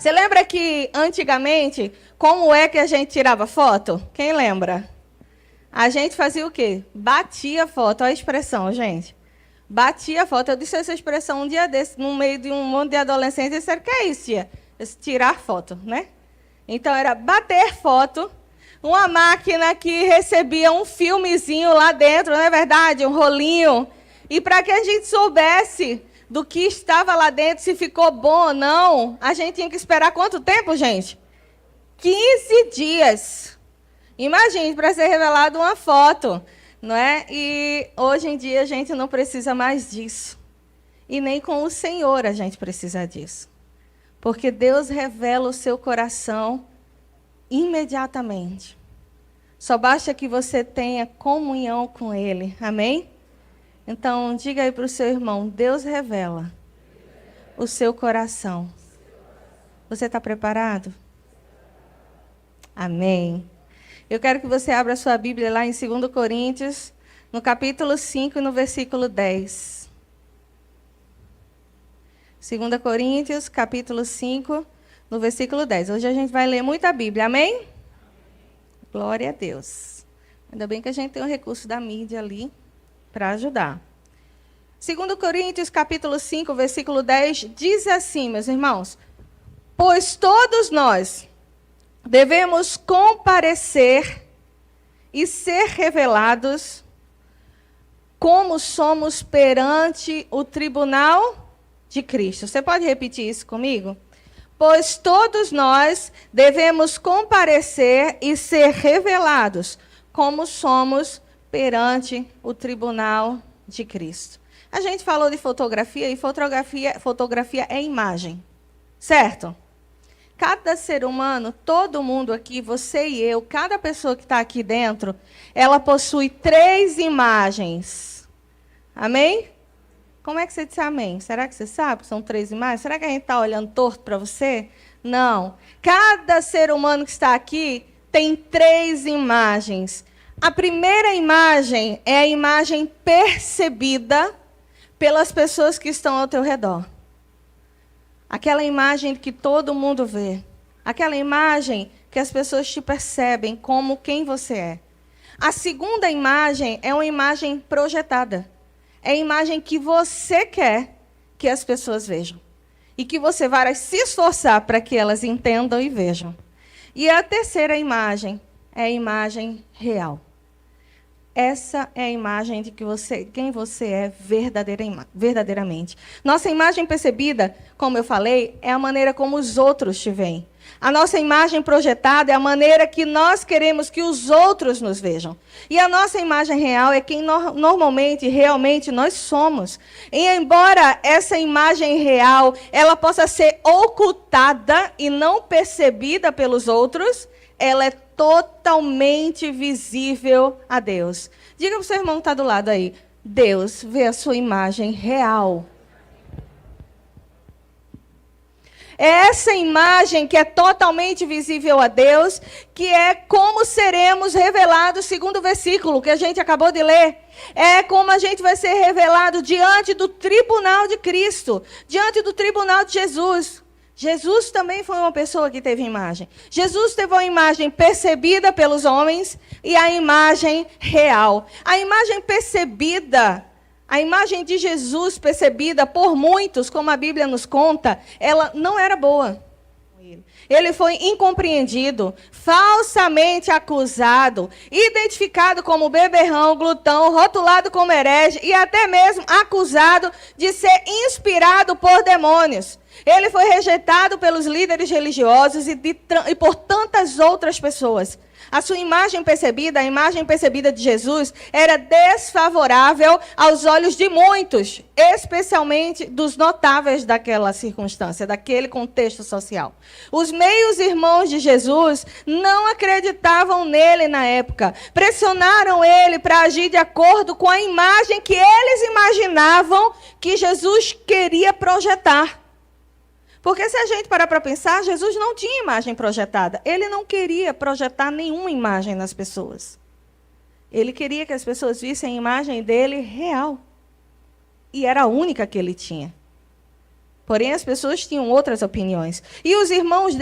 Você lembra que antigamente, como é que a gente tirava foto? Quem lembra? A gente fazia o quê? Batia foto. Olha a expressão, gente. Batia foto. Eu disse essa expressão um dia desse, no meio de um monte de adolescentes, e disseram, que é isso, tia? Tirar foto, né? Então, era bater foto, uma máquina que recebia um filmezinho lá dentro, não é verdade? Um rolinho. E para que a gente soubesse do que estava lá dentro, se ficou bom ou não, a gente tinha que esperar quanto tempo, gente? 15 dias. Imagine, para ser revelada uma foto, não é? E hoje em dia a gente não precisa mais disso. E nem com o Senhor a gente precisa disso. Porque Deus revela o seu coração imediatamente. Só basta que você tenha comunhão com Ele. Amém? Então, diga aí para o seu irmão, Deus revela o seu coração. Você está preparado? Amém. Eu quero que você abra a sua Bíblia lá em 2 Coríntios, no capítulo 5 e no versículo 10. 2 Coríntios, capítulo 5, no versículo 10. Hoje a gente vai ler muita Bíblia, amém? Glória a Deus. Ainda bem que a gente tem o recurso da mídia ali para ajudar. 2 Coríntios, capítulo 5, versículo 10, diz assim, meus irmãos: pois todos nós devemos comparecer e ser revelados como somos perante o tribunal de Cristo. Você pode repetir isso comigo? Pois todos nós devemos comparecer e ser revelados como somos perante o tribunal de Cristo. A gente falou de fotografia, e fotografia é imagem, certo? Cada ser humano, todo mundo aqui, você e eu, cada pessoa que está aqui dentro, ela possui 3 imagens. Amém? Como é que você disse amém? Será que você sabe que são 3 imagens? Será que a gente está olhando torto para você? Não. Cada ser humano que está aqui tem 3 imagens. A primeira imagem é a imagem percebida pelas pessoas que estão ao teu redor. Aquela imagem que todo mundo vê. Aquela imagem que as pessoas te percebem como quem você é. A segunda imagem é uma imagem projetada. É a imagem que você quer que as pessoas vejam. E que você vai se esforçar para que elas entendam e vejam. E a terceira imagem é a imagem real. Essa é a imagem de quem você é verdadeiramente. Nossa imagem percebida, como eu falei, é a maneira como os outros te veem. A nossa imagem projetada é a maneira que nós queremos que os outros nos vejam. E a nossa imagem real é quem normalmente, realmente nós somos. E embora essa imagem real ela possa ser ocultada e não percebida pelos outros, ela é totalmente visível a Deus. Diga para o seu irmão que está do lado aí, Deus vê a sua imagem real. É essa imagem que é totalmente visível a Deus, que é como seremos revelados, segundo o versículo que a gente acabou de ler. É como a gente vai ser revelado diante do tribunal de Cristo, diante do tribunal de Jesus. Jesus também foi uma pessoa que teve imagem. Jesus teve uma imagem percebida pelos homens e a imagem real. A imagem percebida, a imagem de Jesus percebida por muitos, como a Bíblia nos conta, ela não era boa. Ele foi incompreendido, falsamente acusado, identificado como beberrão, glutão, rotulado como herege e até mesmo acusado de ser inspirado por demônios. Ele foi rejeitado pelos líderes religiosos e por tantas outras pessoas. A sua imagem percebida, a imagem percebida de Jesus, era desfavorável aos olhos de muitos, especialmente dos notáveis daquela circunstância, daquele contexto social. Os meios irmãos de Jesus não acreditavam nele na época. Pressionaram ele para agir de acordo com a imagem que eles imaginavam que Jesus queria projetar. Porque se a gente parar para pensar, Jesus não tinha imagem projetada. Ele não queria projetar nenhuma imagem nas pessoas. Ele queria que as pessoas vissem a imagem dele real. E era a única que ele tinha. Porém, as pessoas tinham outras opiniões. E os irmãos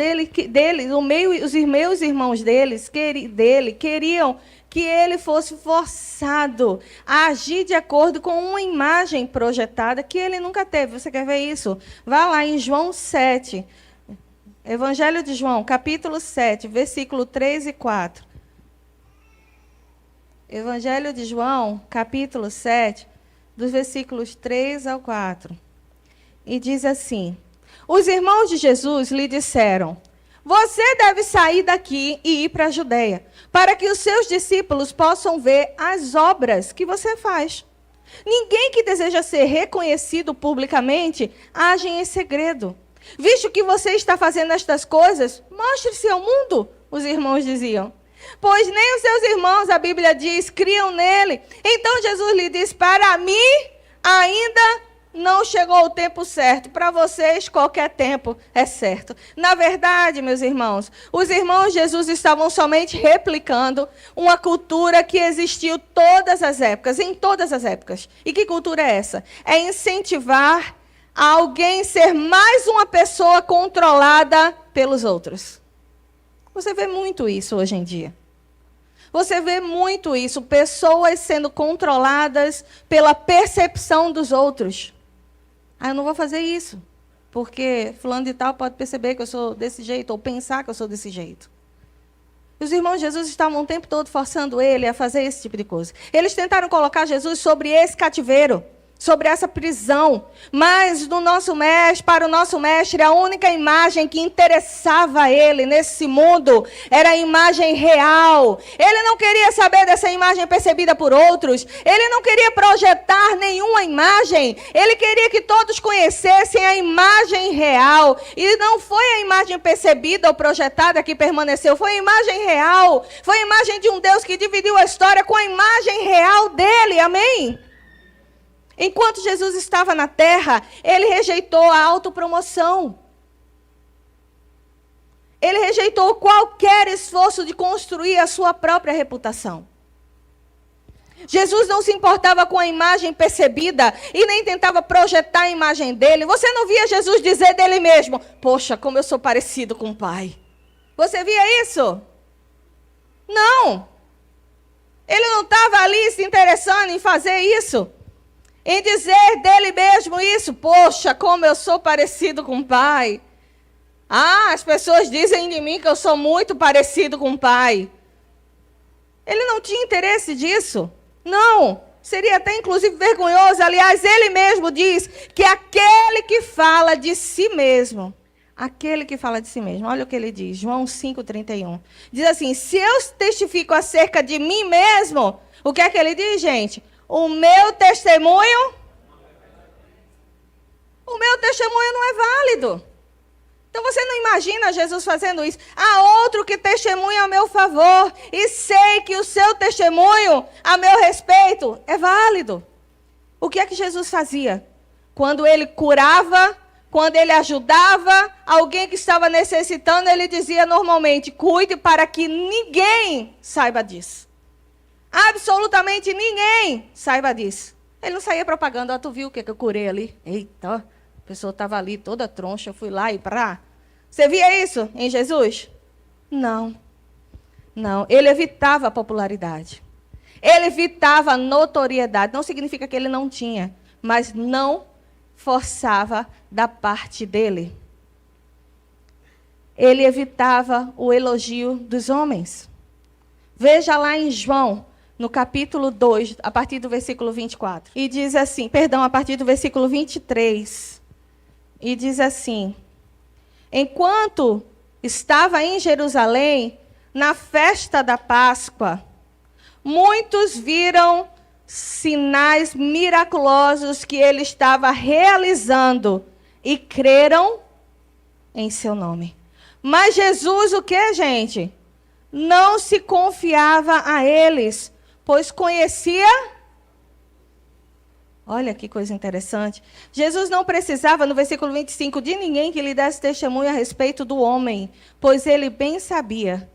os meus irmãos dele queriam que ele fosse forçado a agir de acordo com uma imagem projetada que ele nunca teve. Você quer ver isso? Vá lá em João 7. Evangelho de João, capítulo 7, versículo 3 e 4. Evangelho de João, capítulo 7, dos versículos 3 ao 4. E diz assim: os irmãos de Jesus lhe disseram: você deve sair daqui e ir para a Judeia, para que os seus discípulos possam ver as obras que você faz. Ninguém que deseja ser reconhecido publicamente age em segredo. Visto que você está fazendo estas coisas, mostre-se ao mundo, os irmãos diziam. Pois nem os seus irmãos, a Bíblia diz, criam nele. Então Jesus lhe disse: para mim ainda não chegou o tempo certo. Para vocês, qualquer tempo é certo. Na verdade, meus irmãos, os irmãos de Jesus estavam somente replicando uma cultura que existiu todas as épocas, em todas as épocas. E que cultura é essa? É incentivar a alguém ser mais uma pessoa controlada pelos outros. Você vê muito isso hoje em dia. Você vê muito isso, pessoas sendo controladas pela percepção dos outros. Eu não vou fazer isso, porque fulano de tal pode perceber que eu sou desse jeito, ou pensar que eu sou desse jeito. E os irmãos de Jesus estavam o tempo todo forçando ele a fazer esse tipo de coisa. Eles tentaram colocar Jesus sobre esse cativeiro, sobre essa prisão, mas para o nosso mestre, a única imagem que interessava ele nesse mundo era a imagem real. Ele não queria saber dessa imagem percebida por outros, ele não queria projetar nenhuma imagem, ele queria que todos conhecessem a imagem real, e não foi a imagem percebida ou projetada que permaneceu, foi a imagem real, foi a imagem de um Deus que dividiu a história com a imagem real dele, amém? Enquanto Jesus estava na terra, ele rejeitou a autopromoção. Ele rejeitou qualquer esforço de construir a sua própria reputação. Jesus não se importava com a imagem percebida e nem tentava projetar a imagem dele. Você não via Jesus dizer dele mesmo: poxa, como eu sou parecido com o Pai. Você via isso? Não. Ele não estava ali se interessando em fazer isso. Em dizer dele mesmo isso: poxa, como eu sou parecido com o Pai. As pessoas dizem de mim que eu sou muito parecido com o Pai. Ele não tinha interesse disso. Não. Seria até inclusive vergonhoso. Aliás, ele mesmo diz que aquele que fala de si mesmo, olha o que ele diz, João 5,31. Diz assim: se eu testifico acerca de mim mesmo, o que é que ele diz, gente? O meu testemunho não é válido. Então você não imagina Jesus fazendo isso. Há outro que testemunha a meu favor, e sei que o seu testemunho a meu respeito é válido. O que é que Jesus fazia? Quando ele curava, quando ele ajudava alguém que estava necessitando, ele dizia normalmente: cuide para que ninguém saiba disso. Absolutamente ninguém saiba disso. Ele não saía propaganda: tu viu o que eu curei ali? Eita, a pessoa estava ali toda troncha, eu fui lá e pra... Você via isso em Jesus? Não. Ele evitava a popularidade. Ele evitava a notoriedade. Não significa que ele não tinha, mas não forçava da parte dele. Ele evitava o elogio dos homens. Veja lá em João, no capítulo 2, a partir do versículo 24. E diz assim, a partir do versículo 23. E diz assim: enquanto estava em Jerusalém, na festa da Páscoa, muitos viram sinais miraculosos que ele estava realizando e creram em seu nome. Mas Jesus, o que, gente? Não se confiava a eles, pois conhecia... Olha que coisa interessante. Jesus não precisava, no versículo 25, de ninguém que lhe desse testemunho a respeito do homem, pois ele bem sabia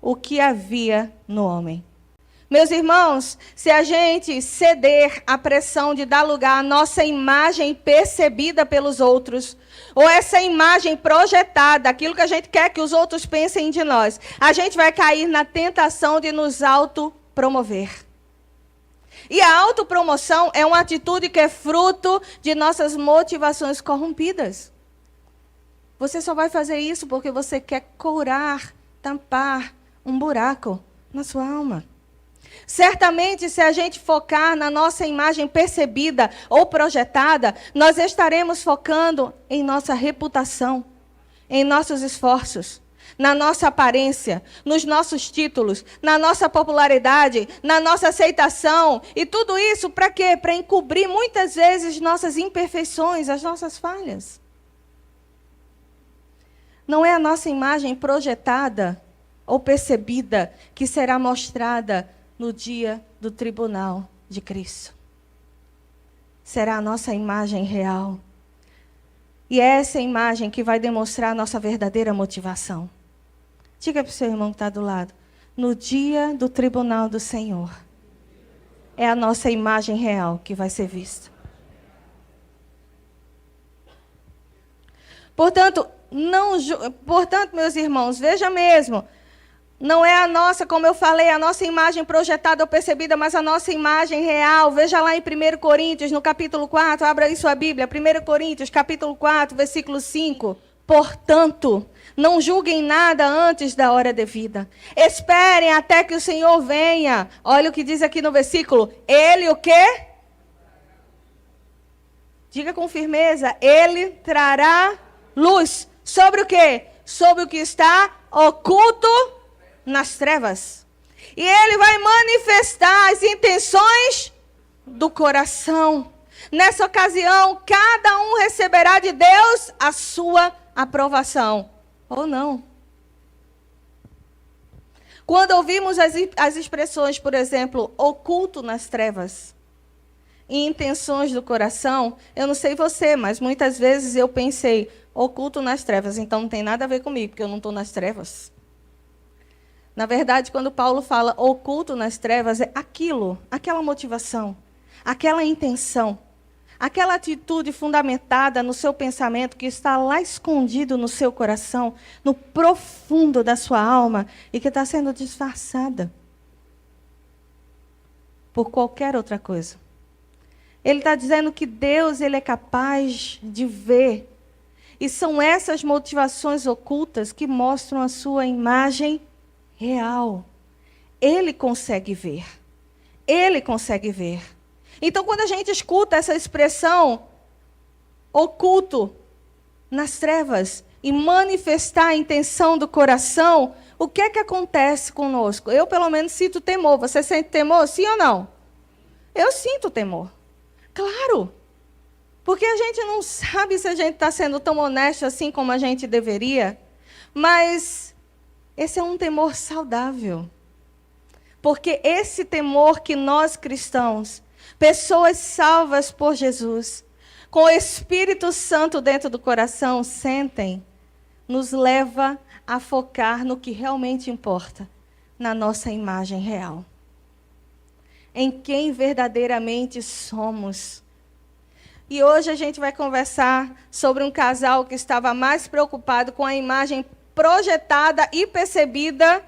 o que havia no homem. Meus irmãos, se a gente ceder à pressão de dar lugar à nossa imagem percebida pelos outros, ou essa imagem projetada, aquilo que a gente quer que os outros pensem de nós, a gente vai cair na tentação de nos autopromover. E a autopromoção é uma atitude que é fruto de nossas motivações corrompidas. Você só vai fazer isso porque você quer curar, tampar um buraco na sua alma. Certamente, se a gente focar na nossa imagem percebida ou projetada, nós estaremos focando em nossa reputação, em nossos esforços, na nossa aparência, nos nossos títulos, na nossa popularidade, na nossa aceitação. E tudo isso para quê? Para encobrir muitas vezes nossas imperfeições, as nossas falhas. Não é a nossa imagem projetada ou percebida que será mostrada no dia do tribunal de Cristo. Será a nossa imagem real. E é essa imagem que vai demonstrar a nossa verdadeira motivação. Diga para o seu irmão que está do lado. No dia do tribunal do Senhor, é a nossa imagem real que vai ser vista. Portanto, meus irmãos, veja mesmo. Não é a nossa, como eu falei, a nossa imagem projetada ou percebida, mas a nossa imagem real. Veja lá em 1 Coríntios, no capítulo 4, abra aí sua Bíblia. 1 Coríntios, capítulo 4, versículo 5. Portanto, não julguem nada antes da hora devida. Esperem até que o Senhor venha. Olha o que diz aqui no versículo. Ele o quê? Diga com firmeza. Ele trará luz. Sobre o quê? Sobre o que está oculto nas trevas. E ele vai manifestar as intenções do coração. Nessa ocasião, cada um receberá de Deus a sua aprovação. Ou não. Quando ouvimos as expressões, por exemplo, oculto nas trevas e intenções do coração, eu não sei você, mas muitas vezes eu pensei, oculto nas trevas, então não tem nada a ver comigo, porque eu não estou nas trevas. Na verdade, quando Paulo fala oculto nas trevas, é aquilo, aquela motivação, aquela intenção, aquela atitude fundamentada no seu pensamento que está lá escondido no seu coração, no profundo da sua alma e que está sendo disfarçada por qualquer outra coisa. Ele está dizendo que Deus ele é capaz de ver. E são essas motivações ocultas que mostram a sua imagem real. Ele consegue ver. Ele consegue ver. Então, quando a gente escuta essa expressão, oculto nas trevas, e manifestar a intenção do coração, o que é que acontece conosco? Eu, pelo menos, sinto temor. Você sente temor, sim ou não? Eu sinto temor. Claro. Porque a gente não sabe se a gente está sendo tão honesto assim como a gente deveria, mas esse é um temor saudável. Porque esse temor que nós cristãos, pessoas salvas por Jesus, com o Espírito Santo dentro do coração, sentem, nos leva a focar no que realmente importa, na nossa imagem real. Em quem verdadeiramente somos. E hoje a gente vai conversar sobre um casal que estava mais preocupado com a imagem projetada e percebida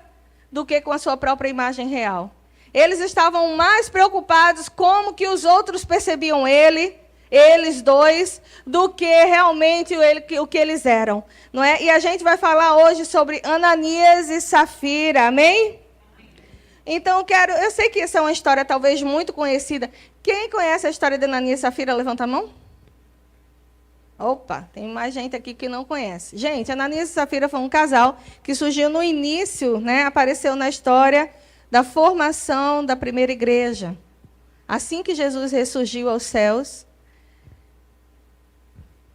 do que com a sua própria imagem real. Eles estavam mais preocupados como que os outros percebiam eles dois, do que realmente o que eles eram. Não é? E a gente vai falar hoje sobre Ananias e Safira, amém? Então, eu sei que essa é uma história talvez muito conhecida. Quem conhece a história de Ananias e Safira, levanta a mão. Opa, tem mais gente aqui que não conhece. Gente, Ananias e Safira foi um casal que surgiu no início, né, apareceu na história da formação da primeira igreja. Assim que Jesus ressurgiu aos céus,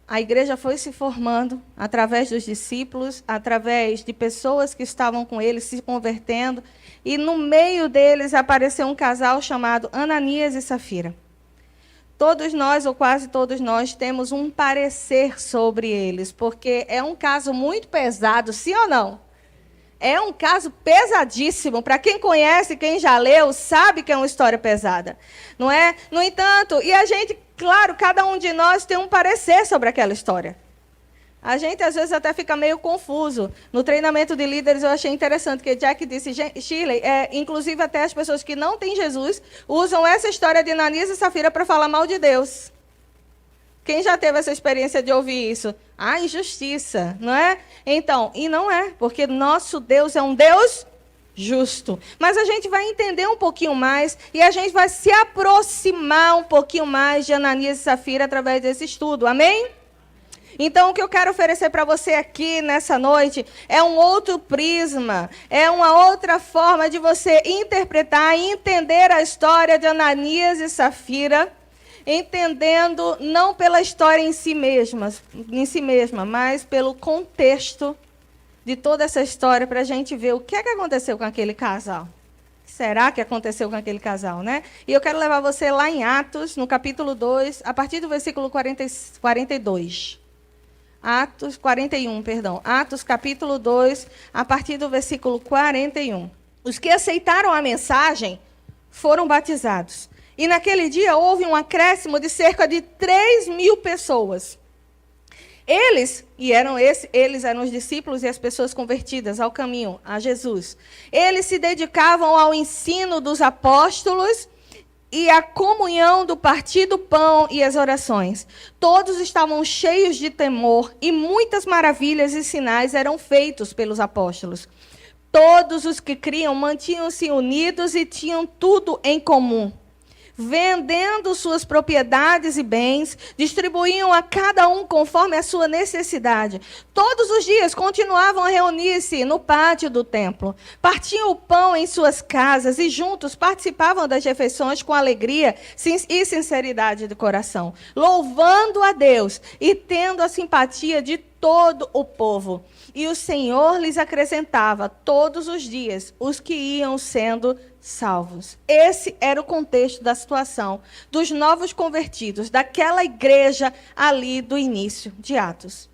a igreja foi se formando através dos discípulos, através de pessoas que estavam com eles se convertendo, e no meio deles apareceu um casal chamado Ananias e Safira. Todos nós, ou quase todos nós, temos um parecer sobre eles, porque é um caso muito pesado, sim ou não? É um caso pesadíssimo. Para quem conhece, quem já leu, sabe que é uma história pesada. Não é? No entanto, e a gente, claro, cada um de nós tem um parecer sobre aquela história. A gente, às vezes, até fica meio confuso. No treinamento de líderes, eu achei interessante que Jack disse, Shirley, inclusive até as pessoas que não têm Jesus, usam essa história de Ananias e Safira para falar mal de Deus. Quem já teve essa experiência de ouvir isso? Ah, injustiça, não é? Então, e não é, porque nosso Deus é um Deus justo. Mas a gente vai entender um pouquinho mais e a gente vai se aproximar um pouquinho mais de Ananias e Safira através desse estudo, amém? Então, o que eu quero oferecer para você aqui nessa noite é um outro prisma, é uma outra forma de você interpretar e entender a história de Ananias e Safira, entendendo não pela história em si mesma, mas pelo contexto de toda essa história, para a gente ver o que é que aconteceu com aquele casal. Será que aconteceu com aquele casal, né? E eu quero levar você lá em Atos, no capítulo 2, a partir do versículo 42. Atos 41, perdão. Atos capítulo 2, a partir do versículo 41. Os que aceitaram a mensagem foram batizados. E naquele dia houve um acréscimo de cerca de 3.000 pessoas. Eles eram os discípulos e as pessoas convertidas ao caminho, a Jesus. Eles se dedicavam ao ensino dos apóstolos e à comunhão do partir do pão e as orações. Todos estavam cheios de temor e muitas maravilhas e sinais eram feitos pelos apóstolos. Todos os que criam mantinham-se unidos e tinham tudo em comum. Vendendo suas propriedades e bens, distribuíam a cada um conforme a sua necessidade. Todos os dias continuavam a reunir-se no pátio do templo. Partiam o pão em suas casas e juntos participavam das refeições com alegria e sinceridade de coração, louvando a Deus e tendo a simpatia de todo o povo. E o Senhor lhes acrescentava todos os dias os que iam sendo salvos. Esse era o contexto da situação dos novos convertidos, daquela igreja ali do início de Atos.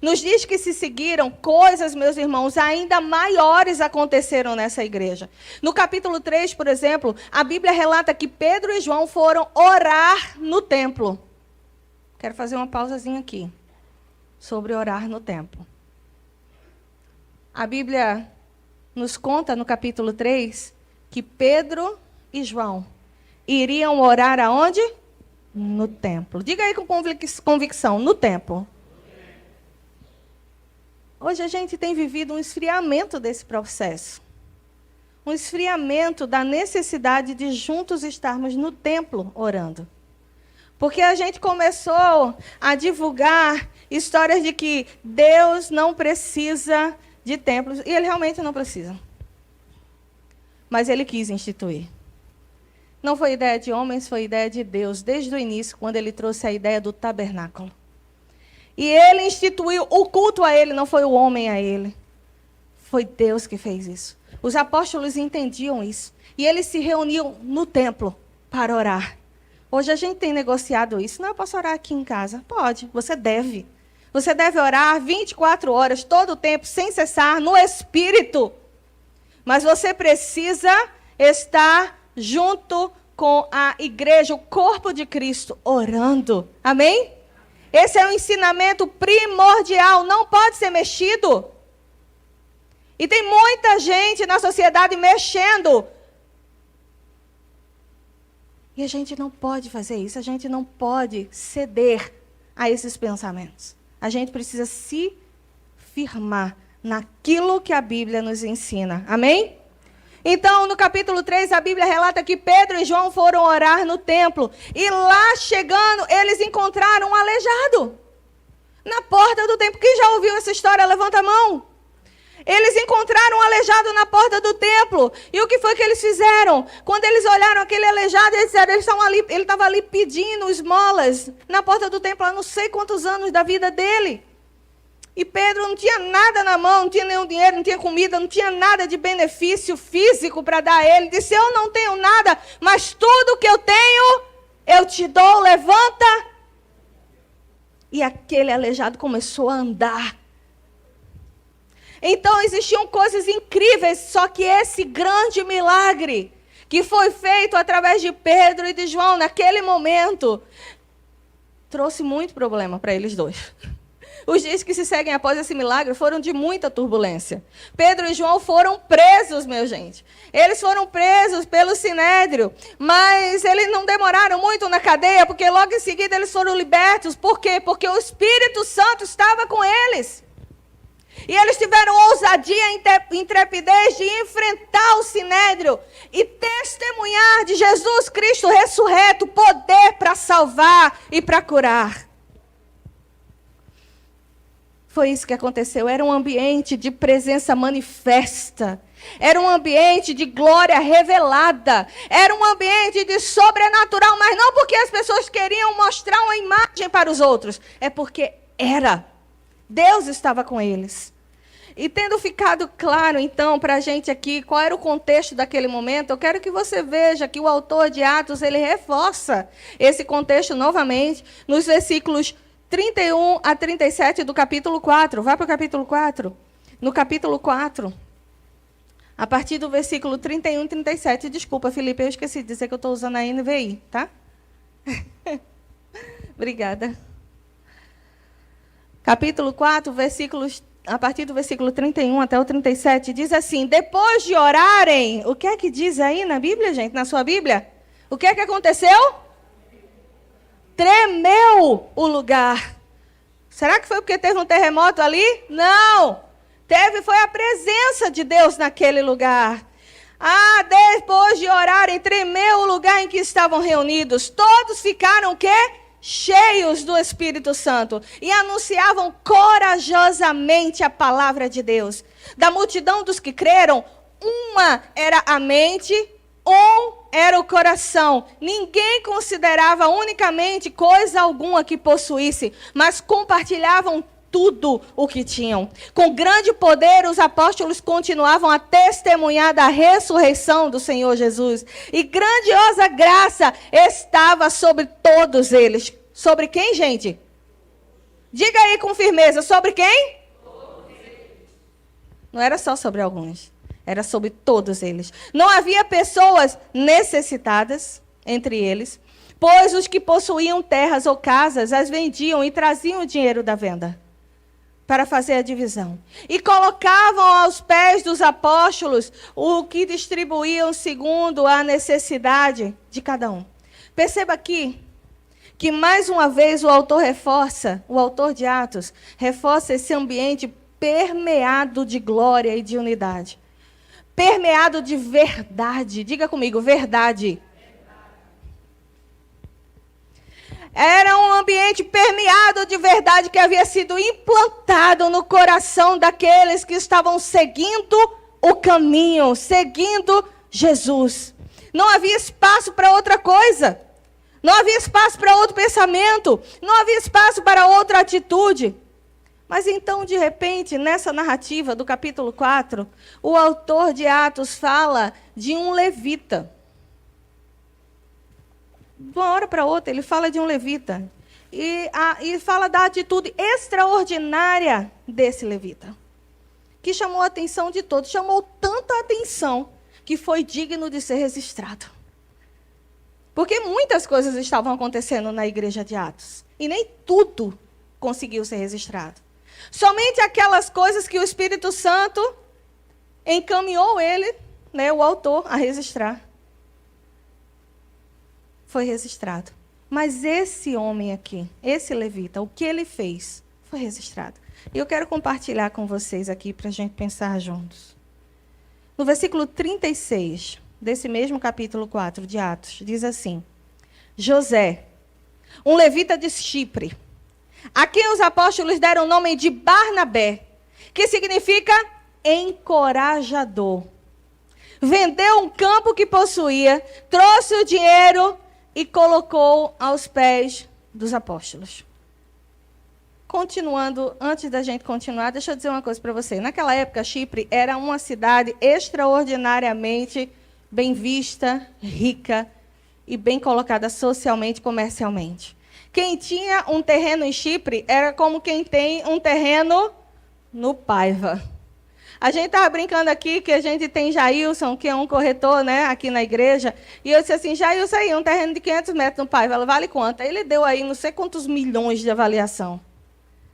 Nos dias que se seguiram, coisas, meus irmãos, ainda maiores aconteceram nessa igreja. No capítulo 3, por exemplo, a Bíblia relata que Pedro e João foram orar no templo. Quero fazer uma pausazinha aqui sobre orar no templo. A Bíblia nos conta no capítulo 3 que Pedro e João iriam orar aonde? No templo. Diga aí com convicção, no templo. Hoje a gente tem vivido um esfriamento desse processo. Um esfriamento da necessidade de juntos estarmos no templo orando. Porque a gente começou a divulgar histórias de que Deus não precisa de templos, e ele realmente não precisa. Mas ele quis instituir. Não foi ideia de homens, foi ideia de Deus, desde o início, quando ele trouxe a ideia do tabernáculo. E ele instituiu o culto a ele, não foi o homem a ele. Foi Deus que fez isso. Os apóstolos entendiam isso. E eles se reuniam no templo para orar. Hoje a gente tem negociado isso. Não, eu posso orar aqui em casa. Pode, você deve. Você deve orar 24 horas, todo o tempo, sem cessar, no Espírito. Mas você precisa estar junto com a igreja, o corpo de Cristo, orando. Amém? Esse é um ensinamento primordial, não pode ser mexido. E tem muita gente na sociedade mexendo. E a gente não pode fazer isso, a gente não pode ceder a esses pensamentos. A gente precisa se firmar naquilo que a Bíblia nos ensina. Amém? Então, no capítulo 3, a Bíblia relata que Pedro e João foram orar no templo. E lá chegando, eles encontraram um aleijado. Na porta do templo. Quem já ouviu essa história? Levanta a mão. Eles encontraram um aleijado na porta do templo. E o que foi que eles fizeram? Quando eles olharam aquele aleijado, eles disseram, ele estava ali pedindo esmolas na porta do templo há não sei quantos anos da vida dele. E Pedro não tinha nada na mão, não tinha nenhum dinheiro, não tinha comida, não tinha nada de benefício físico para dar a ele. Disse, eu não tenho nada, mas tudo que eu tenho, eu te dou, levanta. E aquele aleijado começou a andar. Então existiam coisas incríveis, só que esse grande milagre que foi feito através de Pedro e de João naquele momento trouxe muito problema para eles dois. Os dias que se seguem após esse milagre foram de muita turbulência. Pedro e João foram presos, meu gente. Eles foram presos pelo Sinédrio, mas eles não demoraram muito na cadeia, porque logo em seguida eles foram libertos. Por quê? Porque o Espírito Santo estava com eles. E eles tiveram ousadia e intrepidez de enfrentar o Sinédrio e testemunhar de Jesus Cristo ressurreto, poder para salvar e para curar. Foi isso que aconteceu. Era um ambiente de presença manifesta. Era um ambiente de glória revelada. Era um ambiente de sobrenatural, mas não porque as pessoas queriam mostrar uma imagem para os outros. É porque era. Deus estava com eles. E tendo ficado claro, então, para a gente aqui, qual era o contexto daquele momento, eu quero que você veja que o autor de Atos, ele reforça esse contexto novamente, nos versículos 31 a 37 do capítulo 4. Vai para o capítulo 4. No capítulo 4, a partir do versículo 31 e 37. Desculpa, Felipe, eu esqueci de dizer que eu estou usando a NVI, tá? Obrigada. Capítulo 4, a partir do versículo 31 até o 37, diz assim: depois de orarem, o que é que diz aí na Bíblia, gente? Na sua Bíblia? O que é que aconteceu? Tremeu o lugar. Será que foi porque teve um terremoto ali? Não. Foi a presença de Deus naquele lugar. Depois de orarem, tremeu o lugar em que estavam reunidos. Todos ficaram o quê? Cheios do Espírito Santo. E anunciavam corajosamente a palavra de Deus. Da multidão dos que creram, uma era a mente, era o coração. Ninguém considerava unicamente coisa alguma que possuísse, mas compartilhavam tudo o que tinham. Com grande poder, os apóstolos continuavam a testemunhar da ressurreição do Senhor Jesus. E grandiosa graça estava sobre todos eles. Sobre quem, gente? Diga aí com firmeza, sobre quem? Não era só sobre alguns. Era sobre todos eles. Não havia pessoas necessitadas entre eles, pois os que possuíam terras ou casas as vendiam e traziam o dinheiro da venda para fazer a divisão. E colocavam aos pés dos apóstolos o que distribuíam segundo a necessidade de cada um. Perceba aqui que mais uma vez o autor de Atos, reforça esse ambiente permeado de glória e de unidade. Permeado de verdade. Diga comigo, verdade. Era um ambiente permeado de verdade que havia sido implantado no coração daqueles que estavam seguindo o caminho, seguindo Jesus. Não havia espaço para outra coisa. Não havia espaço para outro pensamento. Não havia espaço para outra atitude. Mas então, de repente, nessa narrativa do capítulo 4, o autor de Atos fala de um levita. De uma hora para outra, ele fala de um levita. E fala da atitude extraordinária desse levita, que chamou a atenção de todos. Chamou tanta atenção que foi digno de ser registrado. Porque muitas coisas estavam acontecendo na igreja de Atos. E nem tudo conseguiu ser registrado. Somente aquelas coisas que o Espírito Santo encaminhou ele, o autor, a registrar. Foi registrado. Mas esse homem aqui, esse levita, o que ele fez, foi registrado. E eu quero compartilhar com vocês aqui para a gente pensar juntos. No versículo 36, desse mesmo capítulo 4 de Atos, diz assim: José, um levita de Chipre, a quem os apóstolos deram o nome de Barnabé, que significa encorajador. Vendeu um campo que possuía, trouxe o dinheiro e colocou aos pés dos apóstolos. Continuando, antes da gente continuar, deixa eu dizer uma coisa para você. Naquela época, Chipre era uma cidade extraordinariamente bem vista, rica e bem colocada socialmente e comercialmente. Quem tinha um terreno em Chipre era como quem tem um terreno no Paiva. A gente estava brincando aqui que a gente tem Jailson, que é um corretor, né, aqui na igreja. E eu disse assim, Jailson, aí, um terreno de 500 metros no pai, vale quanto? Aí ele deu aí não sei quantos milhões de avaliação.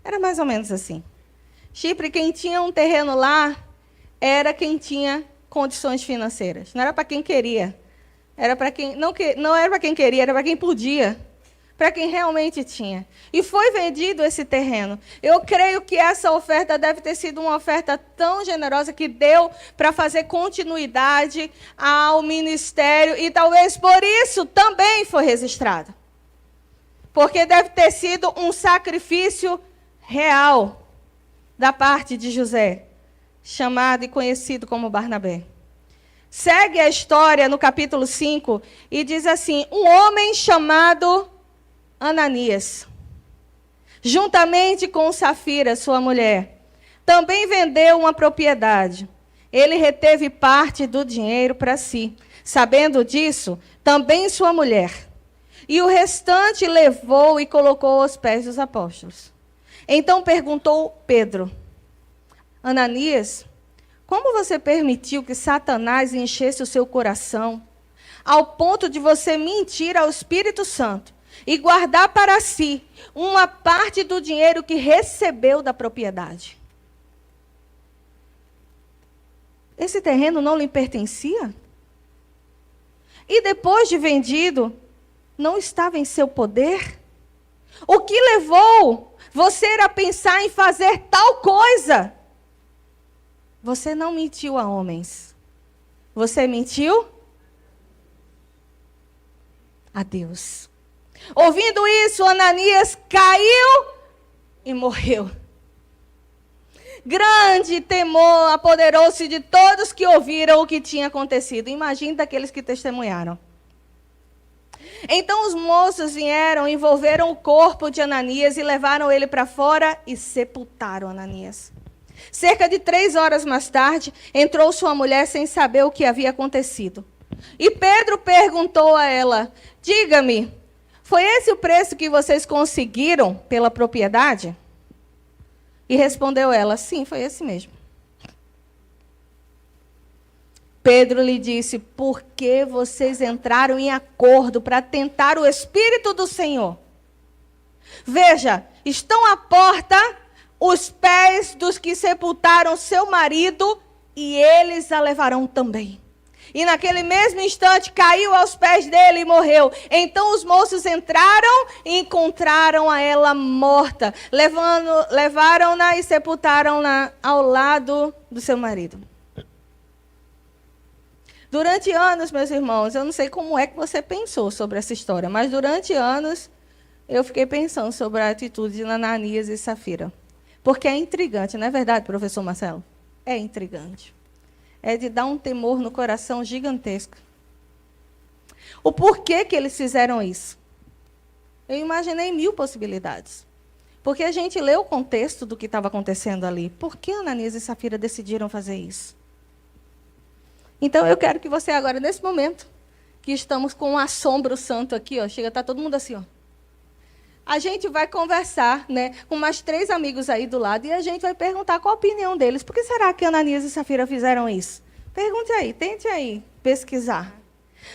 Era mais ou menos assim. Chipre, quem tinha um terreno lá, era quem tinha condições financeiras. Não era para quem queria. Era para quem não era para quem queria, era para quem podia. Para quem realmente tinha. E foi vendido esse terreno. Eu creio que essa oferta deve ter sido uma oferta tão generosa que deu para fazer continuidade ao ministério. E talvez por isso também foi registrado. Porque deve ter sido um sacrifício real da parte de José, chamado e conhecido como Barnabé. Segue a história no capítulo 5 e diz assim, um homem chamado Ananias, juntamente com Safira, sua mulher, também vendeu uma propriedade. Ele reteve parte do dinheiro para si. Sabendo disso, também sua mulher. E o restante levou e colocou aos pés dos apóstolos. Então perguntou Pedro, Ananias, como você permitiu que Satanás enchesse o seu coração, ao ponto de você mentir ao Espírito Santo e guardar para si uma parte do dinheiro que recebeu da propriedade? Esse terreno não lhe pertencia? E depois de vendido, não estava em seu poder? O que levou você a pensar em fazer tal coisa? Você não mentiu a homens. Você mentiu a Deus. Ouvindo isso, Ananias caiu e morreu. Grande temor apoderou-se de todos que ouviram o que tinha acontecido. Imagine daqueles que testemunharam. Então os moços vieram, envolveram o corpo de Ananias e levaram ele para fora e sepultaram Ananias. Cerca de 3 horas mais tarde, entrou sua mulher sem saber o que havia acontecido. E Pedro perguntou a ela, diga-me, foi esse o preço que vocês conseguiram pela propriedade? E respondeu ela, sim, foi esse mesmo. Pedro lhe disse, por que vocês entraram em acordo para tentar o Espírito do Senhor? Veja, estão à porta os pés dos que sepultaram seu marido e eles a levarão também. E naquele mesmo instante caiu aos pés dele e morreu. Então os moços entraram e encontraram a ela morta. Levaram-na e sepultaram-na ao lado do seu marido. Durante anos, meus irmãos, eu não sei como é que você pensou sobre essa história, mas durante anos eu fiquei pensando sobre a atitude de Ananias e Safira. Porque é intrigante, não é verdade, professor Marcelo? É intrigante. É de dar um temor no coração gigantesco. O porquê que eles fizeram isso? Eu imaginei 1000 possibilidades. Porque a gente lê o contexto do que estava acontecendo ali. Por que Ananias e Safira decidiram fazer isso? Então, eu quero que você agora, nesse momento, que estamos com um assombro santo aqui, ó, chega, está todo mundo assim, ó. A gente vai conversar, né, com mais 3 amigos aí do lado e a gente vai perguntar qual a opinião deles. Por que será que Ananias e Safira fizeram isso? Pergunte aí, tente aí pesquisar.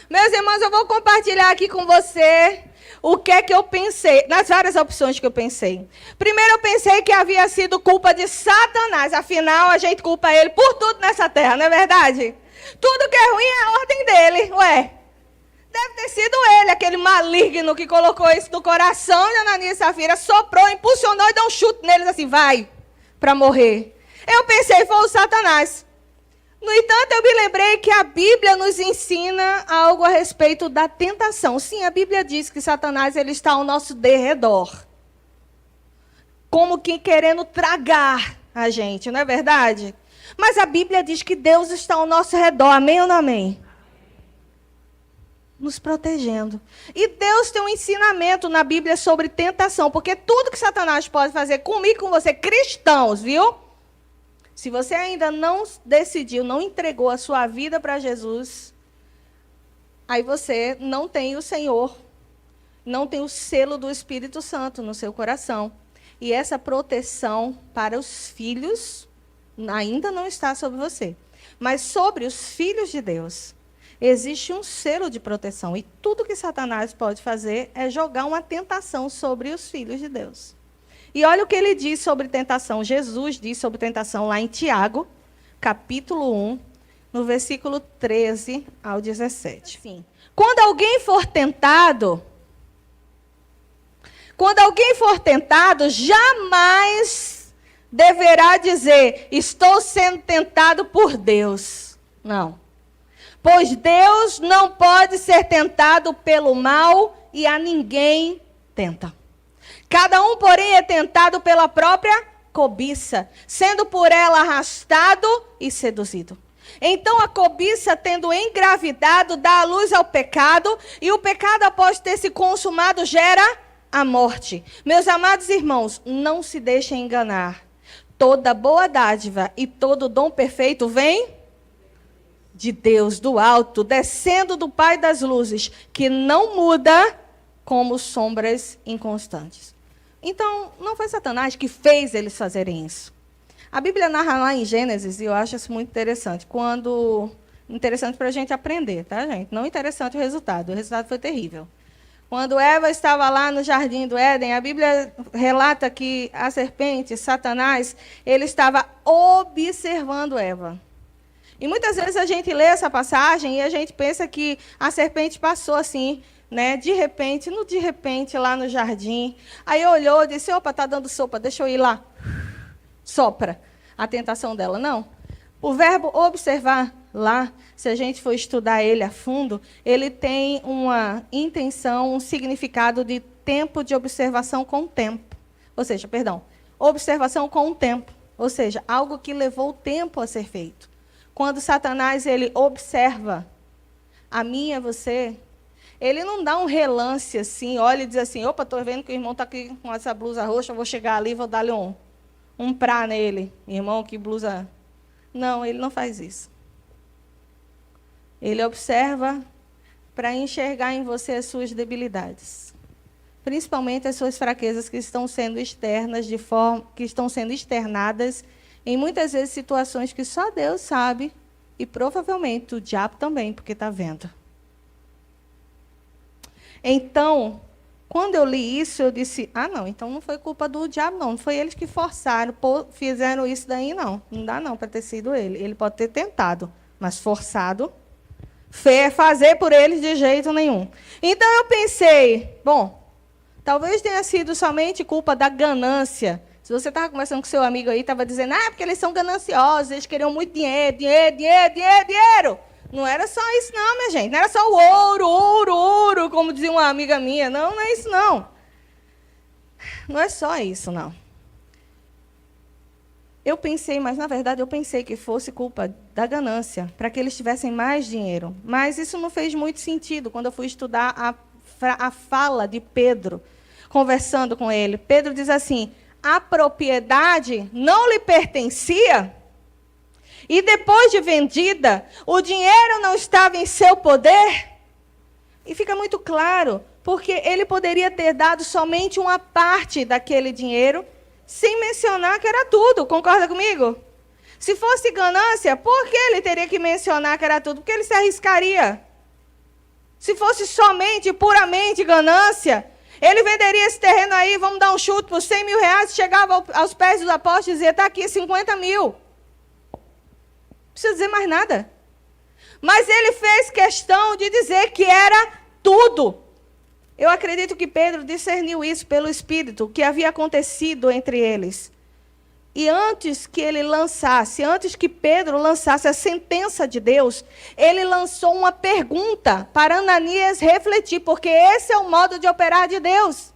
Meus irmãos, eu vou compartilhar aqui com você o que é que eu pensei, nas várias opções que eu pensei. Primeiro, eu pensei que havia sido culpa de Satanás. Afinal, a gente culpa ele por tudo nessa terra, não é verdade? Tudo que é ruim é a ordem dele, ué. Deve ter sido ele, aquele maligno que colocou isso no coração de Ananias e Safira, soprou, impulsionou e deu um chute neles assim, vai, para morrer. Eu pensei, foi o Satanás. No entanto, eu me lembrei que a Bíblia nos ensina algo a respeito da tentação. Sim, a Bíblia diz que Satanás ele está ao nosso derredor. Como que querendo tragar a gente, não é verdade? Mas a Bíblia diz que Deus está ao nosso redor, amém ou não amém? Nos protegendo. E Deus tem um ensinamento na Bíblia sobre tentação, porque tudo que Satanás pode fazer comigo e com você, cristãos, viu? Se você ainda não decidiu, não entregou a sua vida para Jesus, aí você não tem o Senhor, não tem o selo do Espírito Santo no seu coração. E essa proteção para os filhos ainda não está sobre você. Mas sobre os filhos de Deus, existe um selo de proteção. E tudo que Satanás pode fazer é jogar uma tentação sobre os filhos de Deus. E olha o que ele diz sobre tentação. Jesus diz sobre tentação lá em Tiago, capítulo 1, no versículo 13 ao 17. Sim. Quando alguém for tentado, jamais deverá dizer, estou sendo tentado por Deus. Não. Pois Deus não pode ser tentado pelo mal e a ninguém tenta. Cada um, porém, é tentado pela própria cobiça, sendo por ela arrastado e seduzido. Então a cobiça, tendo engravidado, dá à luz ao pecado, e o pecado, após ter se consumado, gera a morte. Meus amados irmãos, não se deixem enganar. Toda boa dádiva e todo dom perfeito vem de Deus, do alto, descendo do Pai das luzes, que não muda como sombras inconstantes. Então, não foi Satanás que fez eles fazerem isso. A Bíblia narra lá em Gênesis, e eu acho isso muito interessante, interessante para a gente aprender, tá, gente? Não interessante o resultado foi terrível. Quando Eva estava lá no jardim do Éden, a Bíblia relata que a serpente, Satanás, ele estava observando Eva. E muitas vezes a gente lê essa passagem e a gente pensa que a serpente passou assim, né, de repente, lá no jardim. Aí olhou e disse, opa, está dando sopa, deixa eu ir lá. Sopra a tentação dela. Não. O verbo observar lá, se a gente for estudar ele a fundo, ele tem uma intenção, um significado de tempo de observação com tempo. Ou seja, observação com o tempo. Ou seja, algo que levou tempo a ser feito. Quando Satanás ele observa a mim e a você, ele não dá um relance assim, olha e diz assim, opa, estou vendo que o irmão está aqui com essa blusa roxa, eu vou chegar ali e vou dar-lhe um prá nele. Irmão, que blusa... Não, ele não faz isso. Ele observa para enxergar em você as suas debilidades. Principalmente as suas fraquezas que estão sendo que estão sendo externadas em muitas vezes situações que só Deus sabe e provavelmente o diabo também, porque está vendo. Então, quando eu li isso, eu disse, não, então não foi culpa do diabo, não foi eles que forçaram, fizeram isso daí, não. Não dá não para ter sido ele. Ele pode ter tentado, mas forçado, fazer por eles de jeito nenhum. Então eu pensei, bom, talvez tenha sido somente culpa da ganância. Se você estava conversando com seu amigo aí, estava dizendo, porque eles são gananciosos, eles queriam muito dinheiro. Não era só isso não, minha gente. Não era só o ouro, como dizia uma amiga minha. Não é isso não. Não é só isso, não. Eu pensei, mas na verdade eu pensei que fosse culpa da ganância, para que eles tivessem mais dinheiro. Mas isso não fez muito sentido quando eu fui estudar a fala de Pedro, conversando com ele. Pedro diz assim, a propriedade não lhe pertencia, e depois de vendida, o dinheiro não estava em seu poder. E fica muito claro, porque ele poderia ter dado somente uma parte daquele dinheiro, sem mencionar que era tudo. Concorda comigo? Se fosse ganância, por que ele teria que mencionar que era tudo? Porque ele se arriscaria. Se fosse somente, puramente ganância, ele venderia esse terreno aí, vamos dar um chute, por 100 mil reais, chegava aos pés dos apóstolos e dizia, está aqui 50 mil. Não precisa dizer mais nada. Mas ele fez questão de dizer que era tudo. Eu acredito que Pedro discerniu isso pelo Espírito, o que havia acontecido entre eles. E antes que Pedro lançasse a sentença de Deus, ele lançou uma pergunta para Ananias refletir, porque esse é o modo de operar de Deus.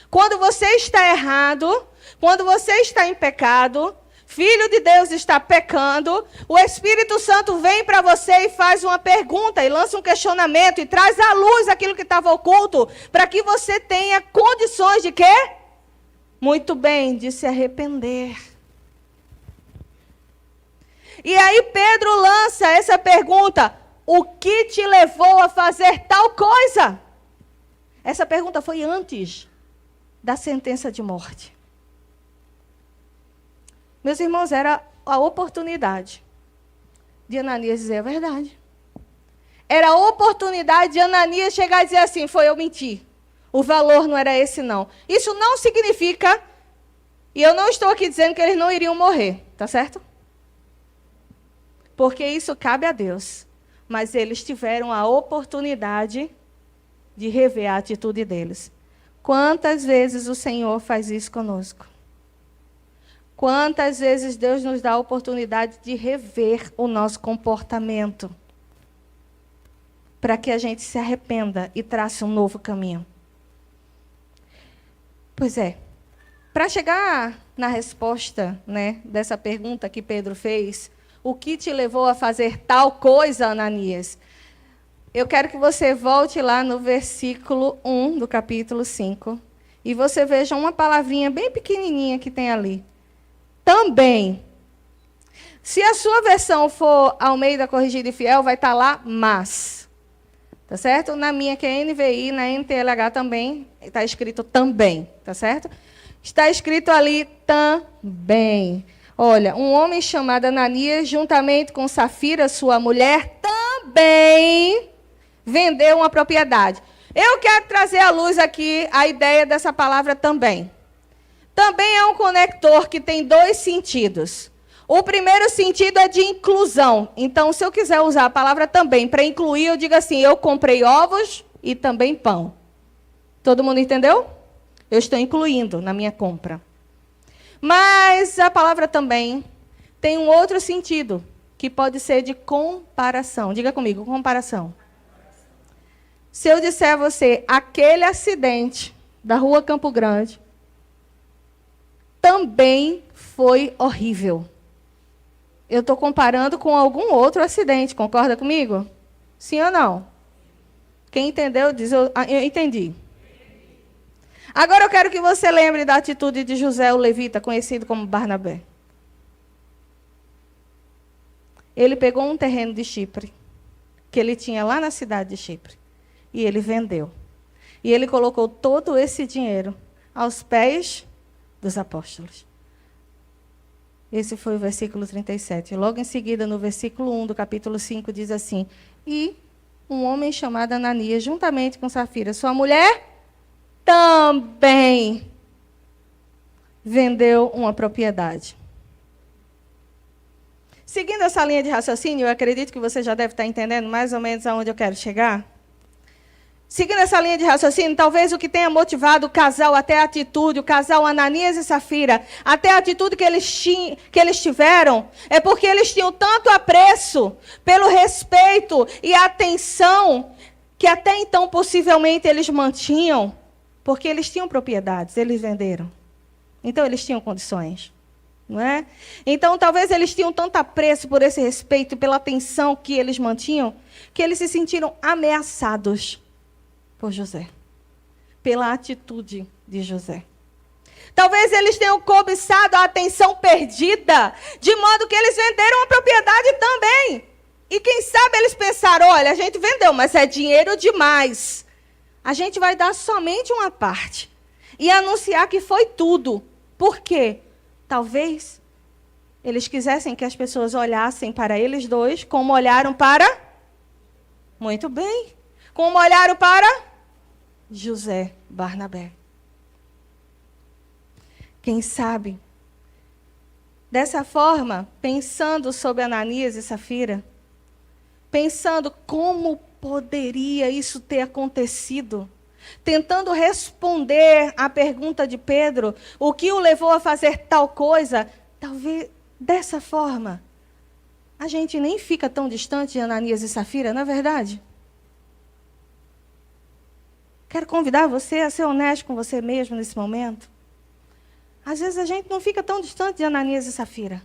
Quando você está errado, quando você está em pecado, filho de Deus está pecando, o Espírito Santo vem para você e faz uma pergunta, e lança um questionamento, e traz à luz aquilo que estava oculto, para que você tenha condições de quê? Muito bem, de se arrepender. E aí Pedro lança essa pergunta, o que te levou a fazer tal coisa? Essa pergunta foi antes da sentença de morte. Meus irmãos, era a oportunidade de Ananias dizer a verdade. Era a oportunidade de Ananias chegar e dizer assim, foi eu menti. O valor não era esse, não. Isso não significa, e eu não estou aqui dizendo que eles não iriam morrer, tá certo? Porque isso cabe a Deus. Mas eles tiveram a oportunidade de rever a atitude deles. Quantas vezes o Senhor faz isso conosco? Quantas vezes Deus nos dá a oportunidade de rever o nosso comportamento para que a gente se arrependa e trace um novo caminho? Pois é. Para chegar na resposta, né, dessa pergunta que Pedro fez, o que te levou a fazer tal coisa, Ananias? Eu quero que você volte lá no versículo 1 do capítulo 5 e você veja uma palavrinha bem pequenininha que tem ali. Também. Se a sua versão for Almeida Corrigida e Fiel, vai estar lá, mas. Tá certo? Na minha, que é NVI, na NTLH também, está escrito também. Tá certo? Está escrito ali também. Olha, um homem chamado Ananias, juntamente com Safira, sua mulher, também vendeu uma propriedade. Eu quero trazer à luz aqui a ideia dessa palavra também. Também é um conector que tem dois sentidos. O primeiro sentido é de inclusão. Então, se eu quiser usar a palavra também para incluir, eu digo assim, eu comprei ovos e também pão. Todo mundo entendeu? Eu estou incluindo na minha compra. Mas a palavra também tem um outro sentido, que pode ser de comparação. Diga comigo, comparação. Se eu disser a você, aquele acidente da rua Campo Grande também foi horrível. Eu estou comparando com algum outro acidente, concorda comigo? Sim ou não? Quem entendeu, diz, eu entendi. Agora eu quero que você lembre da atitude de José, o levita, conhecido como Barnabé. Ele pegou um terreno de Chipre, que ele tinha lá na cidade de Chipre, e ele vendeu. E ele colocou todo esse dinheiro aos pés dos apóstolos. Esse foi o versículo 37. Logo em seguida, no versículo 1 do capítulo 5, diz assim, e um homem chamado Ananias, juntamente com Safira, sua mulher, também vendeu uma propriedade. Seguindo essa linha de raciocínio, eu acredito que você já deve estar entendendo mais ou menos aonde eu quero chegar. Seguindo essa linha de raciocínio, talvez o que tenha motivado o casal até a atitude, o casal Ananias e Safira, até a atitude que eles tiveram, é porque eles tinham tanto apreço pelo respeito e atenção que até então possivelmente eles mantinham, porque eles tinham propriedades, eles venderam. Então eles tinham condições. Não é? Então talvez eles tinham tanto apreço por esse respeito e pela atenção que eles mantinham, que eles se sentiram ameaçados por José, pela atitude de José. Talvez eles tenham cobiçado a atenção perdida, de modo que eles venderam a propriedade também. E quem sabe eles pensaram, olha, a gente vendeu, mas é dinheiro demais. A gente vai dar somente uma parte. E anunciar que foi tudo. Por quê? Talvez eles quisessem que as pessoas olhassem para eles dois como olharam para... Muito bem. Como olharam para... José Barnabé. Quem sabe, dessa forma, pensando sobre Ananias e Safira, pensando como poderia isso ter acontecido, tentando responder à pergunta de Pedro, o que o levou a fazer tal coisa, talvez dessa forma, a gente nem fica tão distante de Ananias e Safira, não é verdade? Quero convidar você a ser honesto com você mesmo nesse momento. Às vezes a gente não fica tão distante de Ananias e Safira.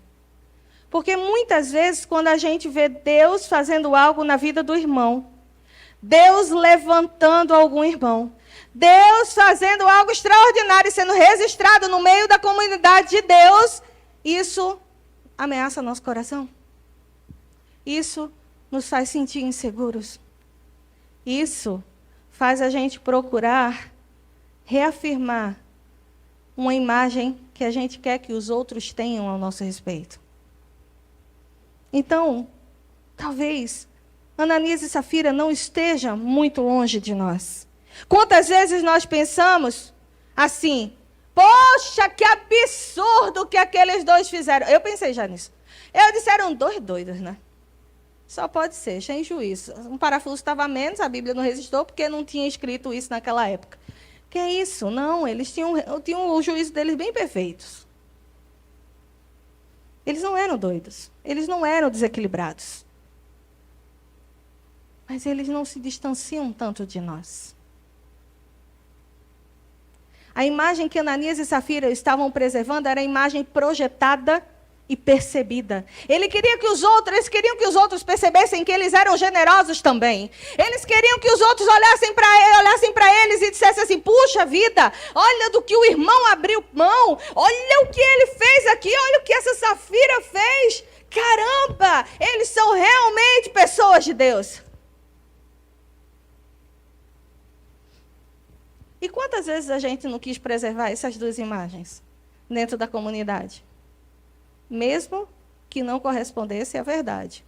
Porque muitas vezes, quando a gente vê Deus fazendo algo na vida do irmão, Deus levantando algum irmão, Deus fazendo algo extraordinário e sendo registrado no meio da comunidade de Deus, isso ameaça nosso coração. Isso nos faz sentir inseguros. Isso faz a gente procurar reafirmar uma imagem que a gente quer que os outros tenham ao nosso respeito. Então, talvez Ananias e Safira não estejam muito longe de nós. Quantas vezes nós pensamos assim, poxa, que absurdo que aqueles dois fizeram. Eu pensei já nisso. Eu disse, eram dois doidos, né? Só pode ser, sem juízo. Um parafuso estava a menos, a Bíblia não resistiu, porque não tinha escrito isso naquela época. Que é isso? Não, eles tinham o juízo deles bem perfeitos. Eles não eram doidos, eles não eram desequilibrados. Mas eles não se distanciam tanto de nós. A imagem que Ananias e Safira estavam preservando era a imagem projetada e percebida. Eles queriam que os outros percebessem que eles eram generosos também. Eles queriam que os outros olhassem para eles e dissessem assim, puxa vida, olha do que o irmão abriu mão, olha o que ele fez aqui, olha o que essa Safira fez. Caramba, eles são realmente pessoas de Deus. E quantas vezes a gente não quis preservar essas duas imagens dentro da comunidade? Mesmo que não correspondesse à verdade.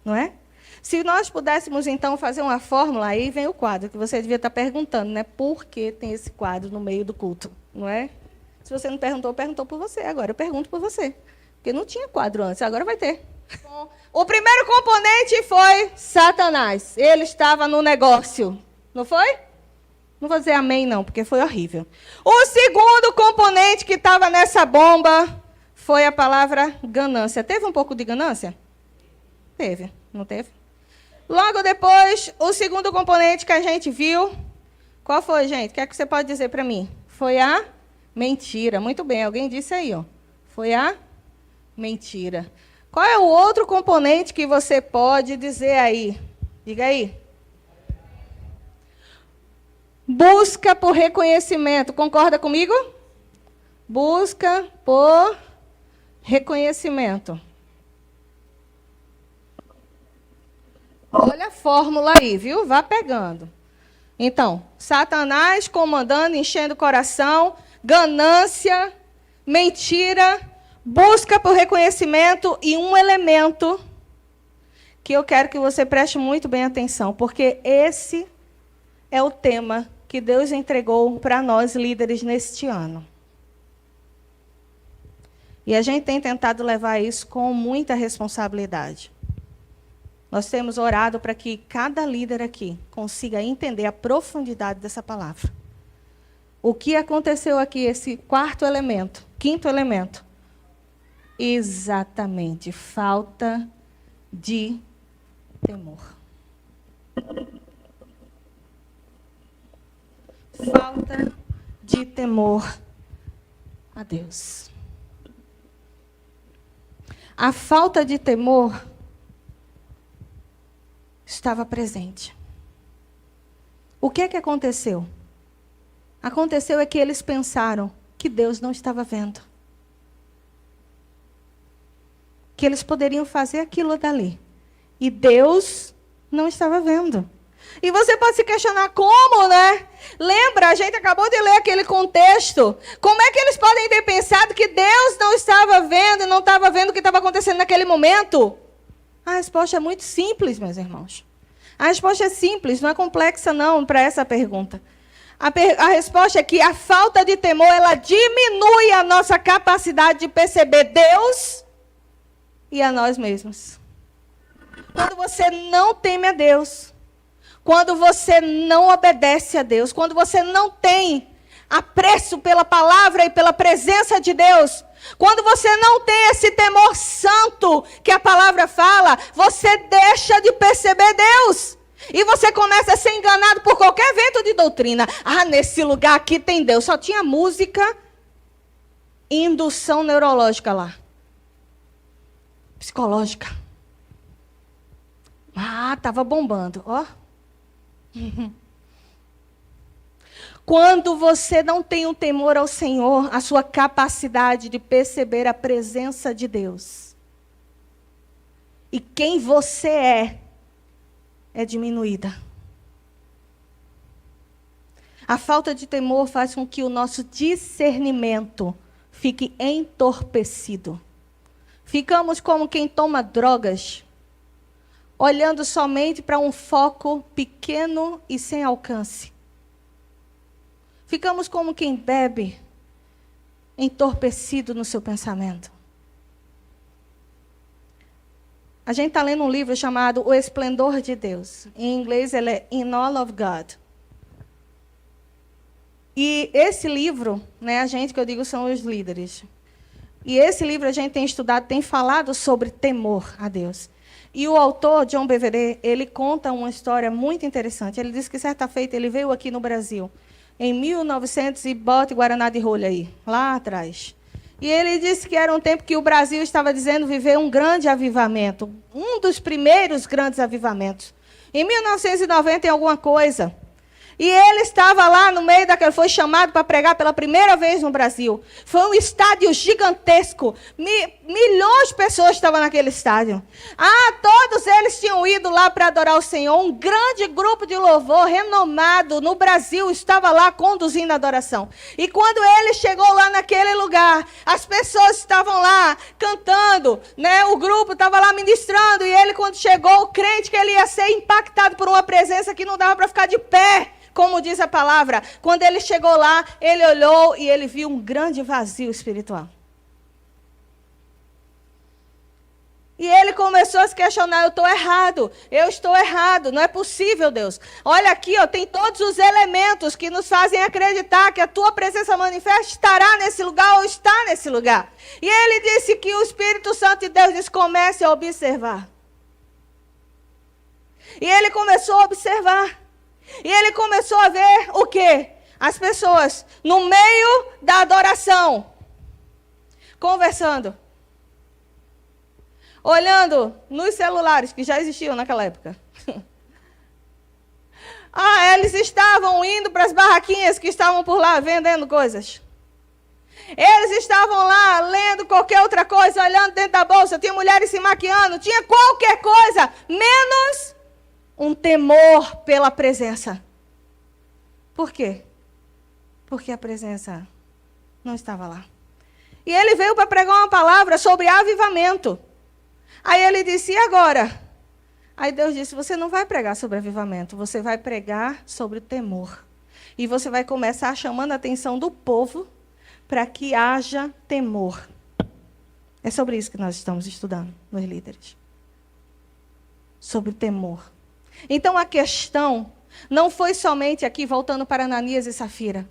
Não é? Se nós pudéssemos, então, fazer uma fórmula, aí vem o quadro, que você devia estar perguntando, né? Por que tem esse quadro no meio do culto? Não é? Se você não perguntou, perguntou por você. Agora eu pergunto por você. Porque não tinha quadro antes, agora vai ter. O primeiro componente foi Satanás. Ele estava no negócio. Não foi? Não vou dizer amém, não, porque foi horrível. O segundo componente que estava nessa bomba foi a palavra ganância. Teve um pouco de ganância? Teve, não teve? Logo depois, o segundo componente que a gente viu, qual foi, gente? O que é que você pode dizer para mim? Foi a mentira. Muito bem, alguém disse aí, ó. Foi a mentira. Qual é o outro componente que você pode dizer aí? Diga aí. Busca por reconhecimento. Concorda comigo? Busca por reconhecimento. Olha a fórmula aí, viu? Vá pegando. Então, Satanás comandando, enchendo o coração, ganância, mentira, busca por reconhecimento e um elemento que eu quero que você preste muito bem atenção, porque esse é o tema que Deus entregou para nós líderes neste ano. E a gente tem tentado levar isso com muita responsabilidade. Nós temos orado para que cada líder aqui consiga entender a profundidade dessa palavra. O que aconteceu aqui, esse quinto elemento? Exatamente, falta de temor. Falta de temor a Deus. A falta de temor estava presente. O que é que aconteceu? Aconteceu é que eles pensaram que Deus não estava vendo. Que eles poderiam fazer aquilo dali. E Deus não estava vendo. E você pode se questionar como, né? Lembra, a gente acabou de ler aquele contexto. Como é que eles podem ter pensado que Deus não estava vendo e não estava vendo o que estava acontecendo naquele momento? A resposta é muito simples, meus irmãos. A resposta é simples, não é complexa não para essa pergunta. A resposta é que a falta de temor, ela diminui a nossa capacidade de perceber Deus e a nós mesmos. Quando você não teme a Deus, quando você não obedece a Deus, quando você não tem apreço pela palavra e pela presença de Deus, quando você não tem esse temor santo que a palavra fala, você deixa de perceber Deus. E você começa a ser enganado por qualquer vento de doutrina. Ah, nesse lugar aqui tem Deus. Só tinha música e indução neurológica lá. Psicológica. Ah, estava bombando, ó. Quando você não tem um temor ao Senhor, a sua capacidade de perceber a presença de Deus e quem você é diminuída. A falta de temor faz com que o nosso discernimento fique entorpecido. Ficamos como quem toma drogas, olhando somente para um foco pequeno e sem alcance. Ficamos como quem bebe, entorpecido no seu pensamento. A gente está lendo um livro chamado O Esplendor de Deus. Em inglês, ele é In All of God. E esse livro, né, a gente que eu digo são os líderes. E esse livro a gente tem estudado, tem falado sobre temor a Deus. E o autor, John Bevere, ele conta uma história muito interessante. Ele disse que certa feita ele veio aqui no Brasil, em 1900, e bote Guaraná de rolha aí, lá atrás. E ele disse que era um tempo que o Brasil estava dizendo viver um grande avivamento, um dos primeiros grandes avivamentos. Em 1990 e alguma coisa. E ele estava lá no meio daquele, foi chamado para pregar pela primeira vez no Brasil. Foi um estádio gigantesco. Milhões de pessoas estavam naquele estádio. Todos eles tinham ido lá para adorar o Senhor. Um grande grupo de louvor renomado no Brasil estava lá conduzindo a adoração. E quando ele chegou lá naquele lugar, as pessoas estavam lá cantando, né? O grupo estava lá ministrando. E ele, quando chegou, o crente que ele ia ser impactado por uma presença que não dava para ficar de pé. Como diz a palavra, quando ele chegou lá, ele olhou e ele viu um grande vazio espiritual. E ele começou a se questionar, eu estou errado, não é possível, Deus. Olha aqui, tem todos os elementos que nos fazem acreditar que a tua presença manifesta estará nesse lugar ou está nesse lugar. E ele disse que o Espírito Santo de Deus disse, comece a observar. E ele começou a observar. E ele começou a ver o quê? As pessoas no meio da adoração, conversando, olhando nos celulares que já existiam naquela época. Eles estavam indo para as barraquinhas que estavam por lá vendendo coisas. Eles estavam lá lendo qualquer outra coisa, olhando dentro da bolsa, tinha mulheres se maquiando, tinha qualquer coisa, menos um temor pela presença. Por quê? Porque a presença não estava lá. E ele veio para pregar uma palavra sobre avivamento. Aí ele disse, e agora? Aí Deus disse, você não vai pregar sobre avivamento, você vai pregar sobre o temor. E você vai começar chamando a atenção do povo para que haja temor. É sobre isso que nós estamos estudando, nos líderes. Sobre o temor. Então a questão não foi somente aqui, voltando para Ananias e Safira.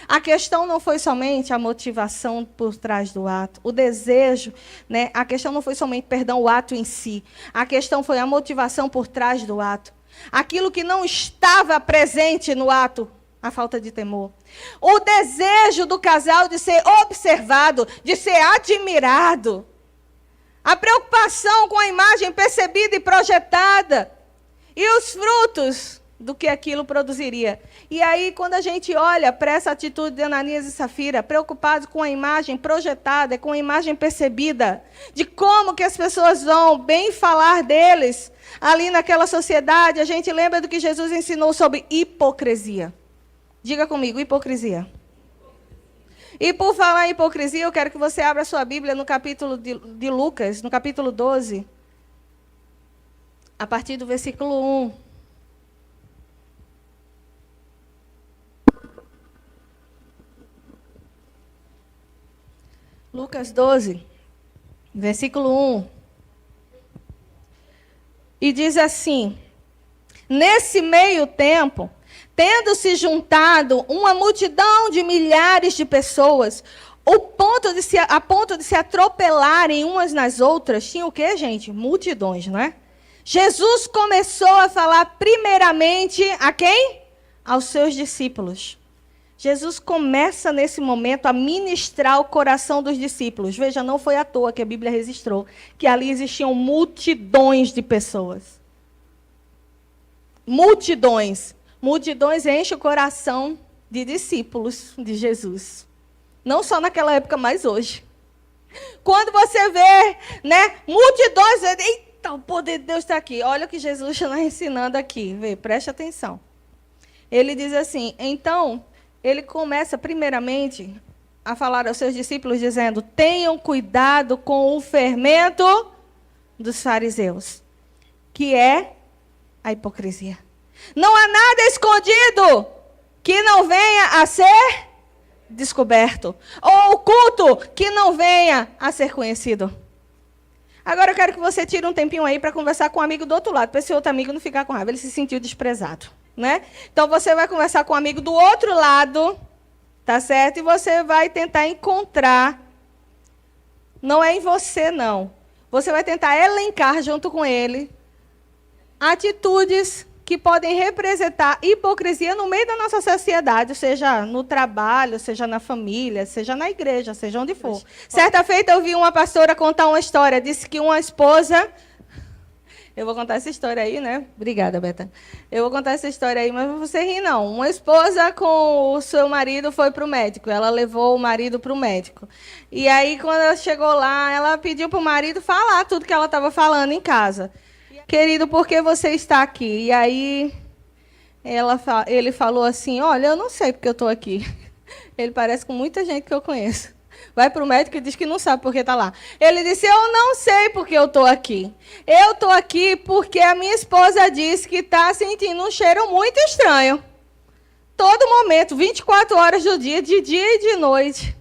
A questão não foi somente a motivação por trás do ato, o desejo, né? A questão não foi somente, o ato em si. A questão foi a motivação por trás do ato. Aquilo que não estava presente no ato, a falta de temor. O desejo do casal de ser observado, de ser admirado. A preocupação com a imagem percebida e projetada. E os frutos do que aquilo produziria. E aí, quando a gente olha para essa atitude de Ananias e Safira, preocupados com a imagem projetada, com a imagem percebida, de como que as pessoas vão bem falar deles ali naquela sociedade, a gente lembra do que Jesus ensinou sobre hipocrisia. Diga comigo, hipocrisia. E por falar em hipocrisia, eu quero que você abra a sua Bíblia no capítulo de Lucas, no capítulo 12, a partir do versículo 1. Lucas 12, versículo 1. E diz assim: nesse meio tempo, tendo se juntado uma multidão de milhares de pessoas, a ponto de se atropelarem umas nas outras, tinha o quê, gente? Multidões, não é? Jesus começou a falar primeiramente a quem? Aos seus discípulos. Jesus começa nesse momento a ministrar o coração dos discípulos. Veja, não foi à toa que a Bíblia registrou que ali existiam multidões de pessoas. Multidões. Multidões enchem o coração de discípulos de Jesus. Não só naquela época, mas hoje. Quando você vê, né, multidões, eita, o poder de Deus está aqui. Olha o que Jesus está ensinando aqui. Vê, preste atenção. Ele diz assim, então, ele começa primeiramente a falar aos seus discípulos dizendo, tenham cuidado com o fermento dos fariseus, que é a hipocrisia. Não há nada escondido que não venha a ser descoberto, ou oculto que não venha a ser conhecido. Agora eu quero que você tire um tempinho aí para conversar com um amigo do outro lado, para esse outro amigo não ficar com raiva, ele se sentiu desprezado, né? Então você vai conversar com um amigo do outro lado, tá certo? E você vai tentar encontrar, não é em você não, você vai tentar elencar junto com ele atitudes que podem representar hipocrisia no meio da nossa sociedade, seja no trabalho, seja na família, seja na igreja, seja onde for. Certa feita eu vi uma pastora contar uma história, disse que uma esposa... Eu vou contar essa história aí, né? Obrigada, Beta. Eu vou contar essa história aí, mas não vou você rir, não. Uma esposa com o seu marido foi para o médico. Ela levou o marido para o médico. E aí, quando ela chegou lá, ela pediu para o marido falar tudo que ela estava falando em casa. Querido, por que você está aqui? E aí ele falou assim, olha, eu não sei porque eu estou aqui. Ele parece com muita gente que eu conheço. Vai para o médico e diz que não sabe por que está lá. Ele disse, eu não sei porque eu estou aqui. Eu estou aqui porque a minha esposa disse que está sentindo um cheiro muito estranho. Todo momento, 24 horas do dia, de dia e de noite.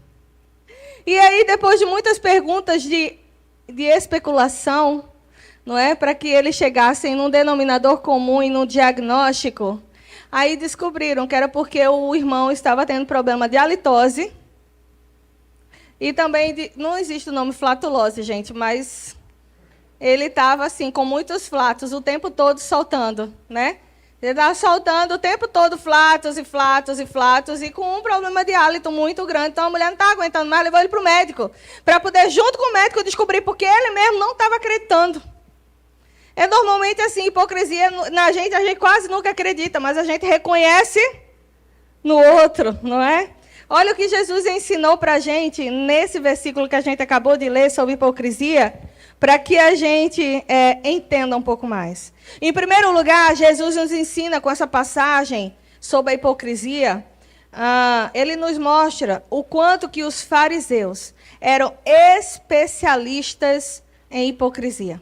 E aí, depois de muitas perguntas de especulação, não é? Para que eles chegassem num denominador comum e num diagnóstico. Aí descobriram que era porque o irmão estava tendo problema de halitose. E também, não existe o nome flatulose, gente, mas ele estava assim, com muitos flatos, o tempo todo soltando, né? Ele estava soltando o tempo todo flatos e flatos e flatos, e com um problema de hálito muito grande. Então a mulher não estava aguentando mais, levou ele para o médico, para poder, junto com o médico, descobrir porque ele mesmo não estava acreditando. É normalmente assim, hipocrisia na gente, a gente quase nunca acredita, mas a gente reconhece no outro, não é? Olha o que Jesus ensinou para a gente nesse versículo que a gente acabou de ler sobre hipocrisia, para que a gente entenda um pouco mais. Em primeiro lugar, Jesus nos ensina com essa passagem sobre a hipocrisia, ele nos mostra o quanto que os fariseus eram especialistas em hipocrisia.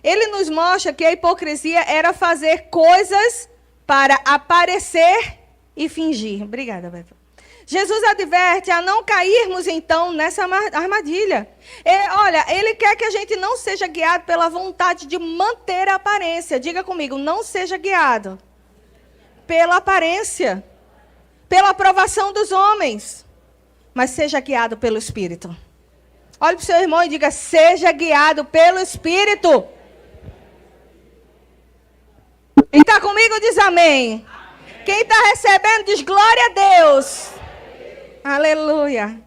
Ele nos mostra que a hipocrisia era fazer coisas para aparecer e fingir. Obrigada, Beto. Jesus adverte a não cairmos, então, nessa armadilha. Olha, ele quer que a gente não seja guiado pela vontade de manter a aparência. Diga comigo, não seja guiado pela aparência, pela aprovação dos homens, mas seja guiado pelo Espírito. Olhe para o seu irmão e diga, seja guiado pelo Espírito. Quem está comigo diz amém. Quem está recebendo diz glória a Deus. Aleluia.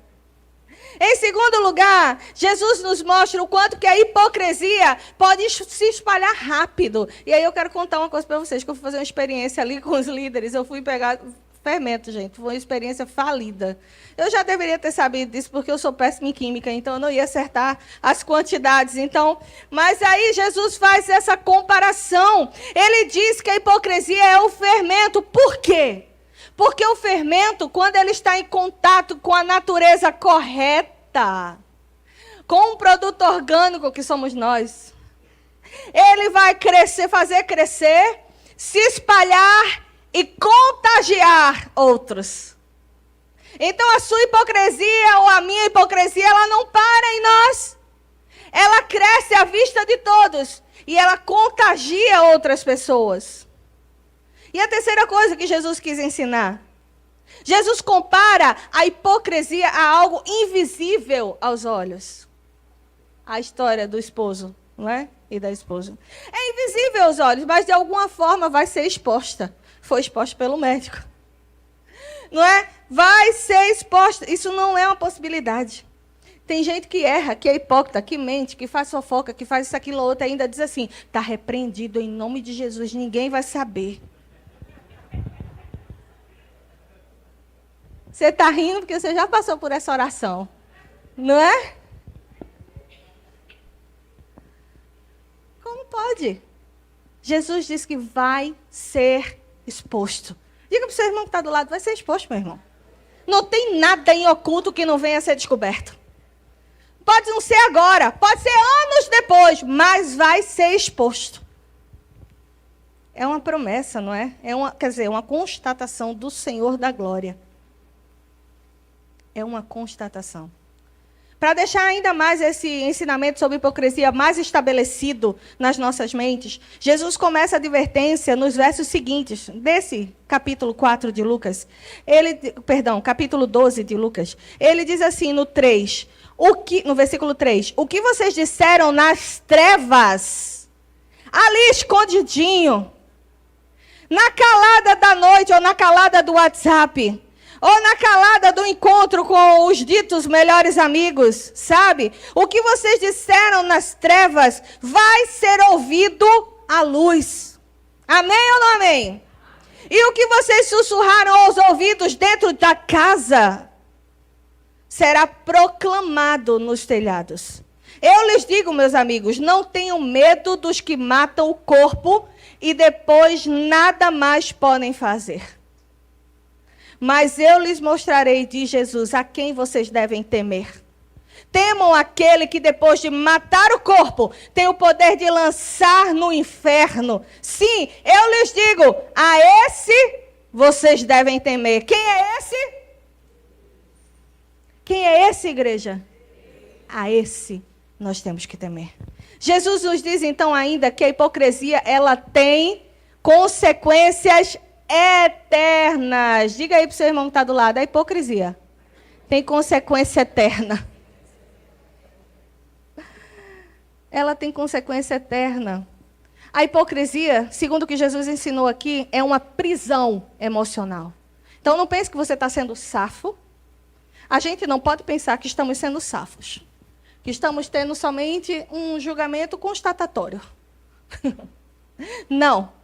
Em segundo lugar, Jesus nos mostra o quanto que a hipocrisia pode se espalhar rápido. E aí eu quero contar uma coisa para vocês, que eu fui fazer uma experiência ali com os líderes. Eu fui pegar fermento, gente. Foi uma experiência falida. Eu já deveria ter sabido disso, porque eu sou péssima em química, então eu não ia acertar as quantidades. Mas aí Jesus faz essa comparação. Ele diz que a hipocrisia é o fermento. Por quê? Porque o fermento, quando ele está em contato com a natureza correta, com um produto orgânico que somos nós, ele vai crescer, fazer crescer, se espalhar e contagiar outros. Então a sua hipocrisia ou a minha hipocrisia, ela não para em nós. Ela cresce à vista de todos e ela contagia outras pessoas. E a terceira coisa que Jesus quis ensinar. Jesus compara a hipocrisia a algo invisível aos olhos. A história do esposo, não é? E da esposa. É invisível aos olhos, mas de alguma forma vai ser exposta. Foi exposta pelo médico. Não é? Vai ser exposta. Isso não é uma possibilidade. Tem gente que erra, que é hipócrita, que mente, que faz fofoca, que faz isso, aquilo, outro, ainda diz assim, está repreendido em nome de Jesus, ninguém vai saber. Você está rindo porque você já passou por essa oração. Não é? Como pode? Jesus disse que vai ser exposto. Diga para o seu irmão que está do lado, vai ser exposto, meu irmão. Não tem nada em oculto que não venha a ser descoberto. Pode não ser agora, pode ser anos depois, mas vai ser exposto. É uma promessa, não é? Uma constatação do Senhor da glória. É uma constatação. Para deixar ainda mais esse ensinamento sobre hipocrisia mais estabelecido nas nossas mentes, Jesus começa a advertência nos versos seguintes, desse capítulo 4 de Lucas. Capítulo 12 de Lucas. Ele diz assim no versículo 3, o que vocês disseram nas trevas, ali escondidinho, na calada da noite ou na calada do WhatsApp, ou na calada do encontro com os ditos melhores amigos, sabe? O que vocês disseram nas trevas vai ser ouvido à luz. Amém ou não amém? E o que vocês sussurraram aos ouvidos dentro da casa será proclamado nos telhados. Eu lhes digo, meus amigos, não tenham medo dos que matam o corpo e depois nada mais podem fazer. Mas eu lhes mostrarei, diz Jesus, a quem vocês devem temer. Temam aquele que depois de matar o corpo, tem o poder de lançar no inferno. Sim, eu lhes digo, a esse vocês devem temer. Quem é esse? Quem é esse, igreja? A esse nós temos que temer. Jesus nos diz então ainda que a hipocrisia, ela tem consequências eternas. Diga aí para o seu irmão que está do lado, a hipocrisia tem consequência eterna. Ela tem consequência eterna. A hipocrisia, segundo o que Jesus ensinou aqui, é uma prisão emocional. Então não pense que você está sendo safo. A gente não pode pensar que estamos sendo safos. Que estamos tendo somente um julgamento constatatório. Não.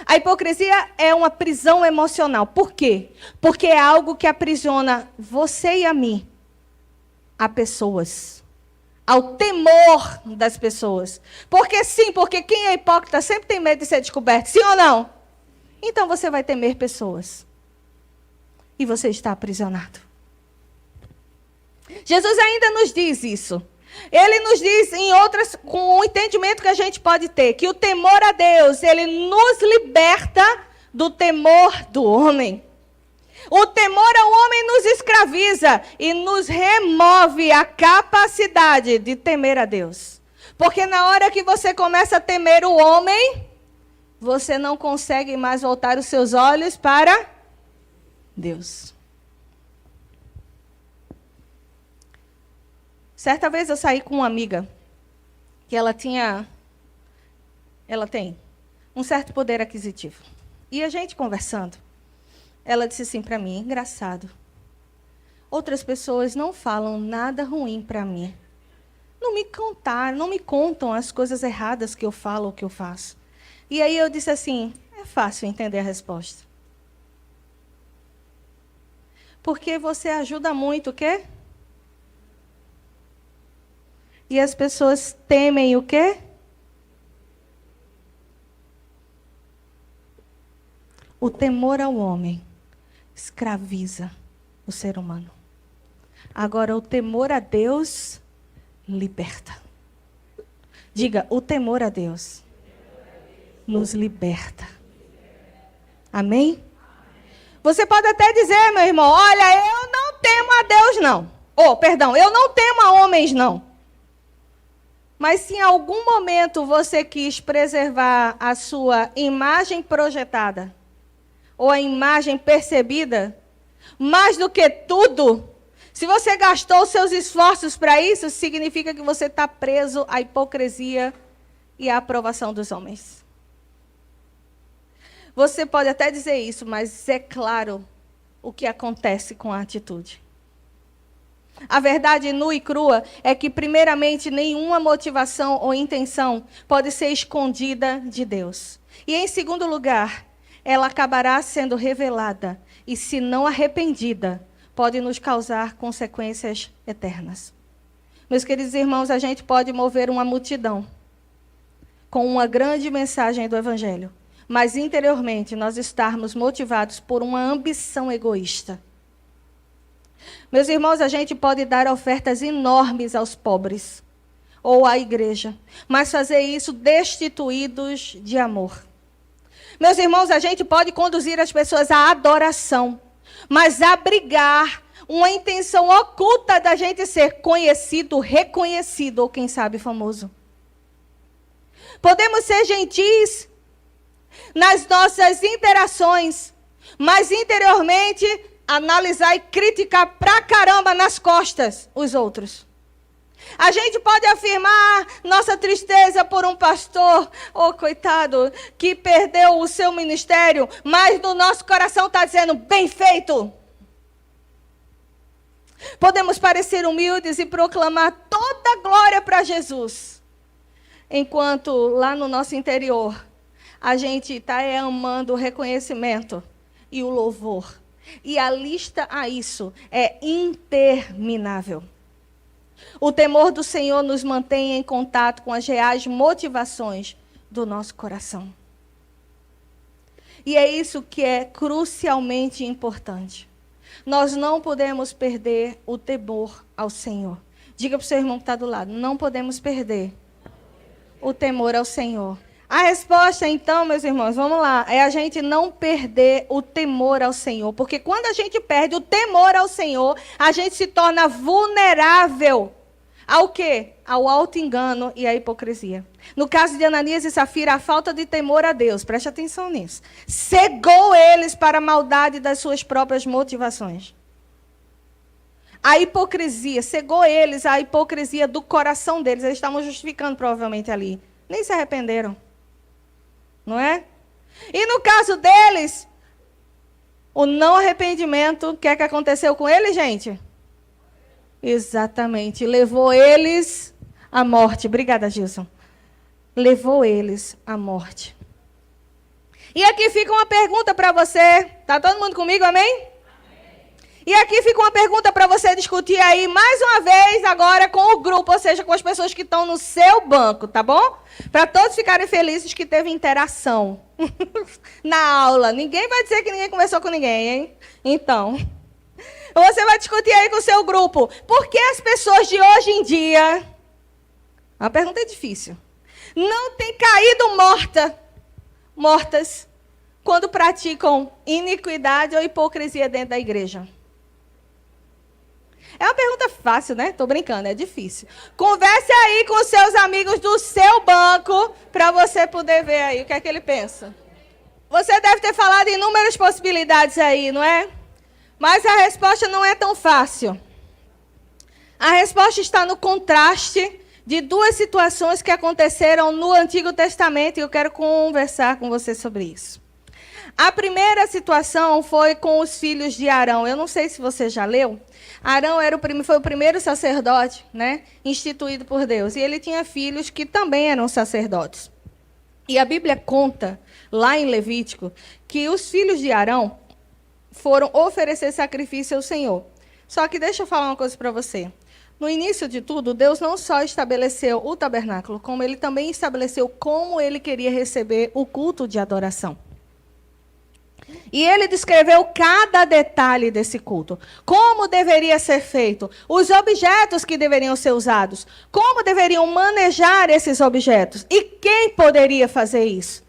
A hipocrisia é uma prisão emocional. Por quê? Porque é algo que aprisiona você e a mim, a pessoas, ao temor das pessoas. Porque sim, porque quem é hipócrita sempre tem medo de ser descoberto, sim ou não? Então você vai temer pessoas. E você está aprisionado. Jesus ainda nos diz isso. Ele nos diz com o entendimento que a gente pode ter, que o temor a Deus, ele nos liberta do temor do homem. O temor ao homem nos escraviza e nos remove a capacidade de temer a Deus. Porque na hora que você começa a temer o homem, você não consegue mais voltar os seus olhos para Deus. Certa vez eu saí com uma amiga que ela tem um certo poder aquisitivo. E a gente conversando, ela disse assim para mim, engraçado, outras pessoas não falam nada ruim para mim. Não me contam as coisas erradas que eu falo ou que eu faço. E aí eu disse assim, é fácil entender a resposta. Porque você ajuda muito o quê? E as pessoas temem o quê? O temor ao homem escraviza o ser humano. Agora, o temor a Deus liberta. Diga, o temor a Deus nos liberta. Amém? Você pode até dizer, meu irmão, olha, eu não temo a Deus, não. Eu não temo a homens, não. Mas se em algum momento você quis preservar a sua imagem projetada, ou a imagem percebida, mais do que tudo, se você gastou seus esforços para isso, significa que você está preso à hipocrisia e à aprovação dos homens. Você pode até dizer isso, mas é claro o que acontece com a atitude. A verdade nua e crua é que, primeiramente, nenhuma motivação ou intenção pode ser escondida de Deus. E, em segundo lugar, ela acabará sendo revelada e, se não arrependida, pode nos causar consequências eternas. Meus queridos irmãos, a gente pode mover uma multidão com uma grande mensagem do Evangelho, mas interiormente nós estarmos motivados por uma ambição egoísta. Meus irmãos, a gente pode dar ofertas enormes aos pobres ou à igreja, mas fazer isso destituídos de amor. Meus irmãos, a gente pode conduzir as pessoas à adoração, mas abrigar uma intenção oculta da gente ser conhecido, reconhecido ou, quem sabe, famoso. Podemos ser gentis nas nossas interações, mas interiormente analisar e criticar pra caramba nas costas os outros. A gente pode afirmar nossa tristeza por um pastor, coitado, que perdeu o seu ministério, mas no nosso coração está dizendo, bem feito. Podemos parecer humildes e proclamar toda a glória para Jesus, enquanto lá no nosso interior, a gente está amando o reconhecimento e o louvor. E a lista a isso é interminável. O temor do Senhor nos mantém em contato com as reais motivações do nosso coração. E é isso que é crucialmente importante. Nós não podemos perder o temor ao Senhor. Diga para o seu irmão que está do lado, não podemos perder o temor ao Senhor. A resposta, então, meus irmãos, vamos lá, é a gente não perder o temor ao Senhor. Porque quando a gente perde o temor ao Senhor, a gente se torna vulnerável ao quê? Ao auto-engano e à hipocrisia. No caso de Ananias e Safira, a falta de temor a Deus, preste atenção nisso, cegou eles para a maldade das suas próprias motivações. A hipocrisia, cegou eles à hipocrisia do coração deles. Eles estavam justificando provavelmente ali. Nem se arrependeram. Não é? E no caso deles, o não arrependimento, o que é que aconteceu com eles, gente? Exatamente, levou eles à morte. Obrigada, Gilson. Levou eles à morte. E aqui fica uma pergunta para você. Está todo mundo comigo, amém? E aqui fica uma pergunta para você discutir aí, mais uma vez, agora com o grupo, ou seja, com as pessoas que estão no seu banco, tá bom? Para todos ficarem felizes que teve interação na aula. Ninguém vai dizer que ninguém conversou com ninguém, hein? Então, você vai discutir aí com o seu grupo. Por que as pessoas de hoje em dia, a pergunta é difícil, não têm caído mortas, quando praticam iniquidade ou hipocrisia dentro da igreja? É uma pergunta fácil, né? Tô brincando, é difícil. Converse aí com os seus amigos do seu banco para você poder ver aí o que é que ele pensa. Você deve ter falado inúmeras possibilidades aí, não é? Mas a resposta não é tão fácil. A resposta está no contraste de duas situações que aconteceram no Antigo Testamento e eu quero conversar com você sobre isso. A primeira situação foi com os filhos de Arão. Eu não sei se você já leu. Arão foi o primeiro sacerdote, né, instituído por Deus. E ele tinha filhos que também eram sacerdotes. E a Bíblia conta, lá em Levítico, que os filhos de Arão foram oferecer sacrifício ao Senhor. Só que deixa eu falar uma coisa para você. No início de tudo, Deus não só estabeleceu o tabernáculo, como ele também estabeleceu como ele queria receber o culto de adoração. E ele descreveu cada detalhe desse culto. Como deveria ser feito, os objetos que deveriam ser usados, como deveriam manejar esses objetos e quem poderia fazer isso.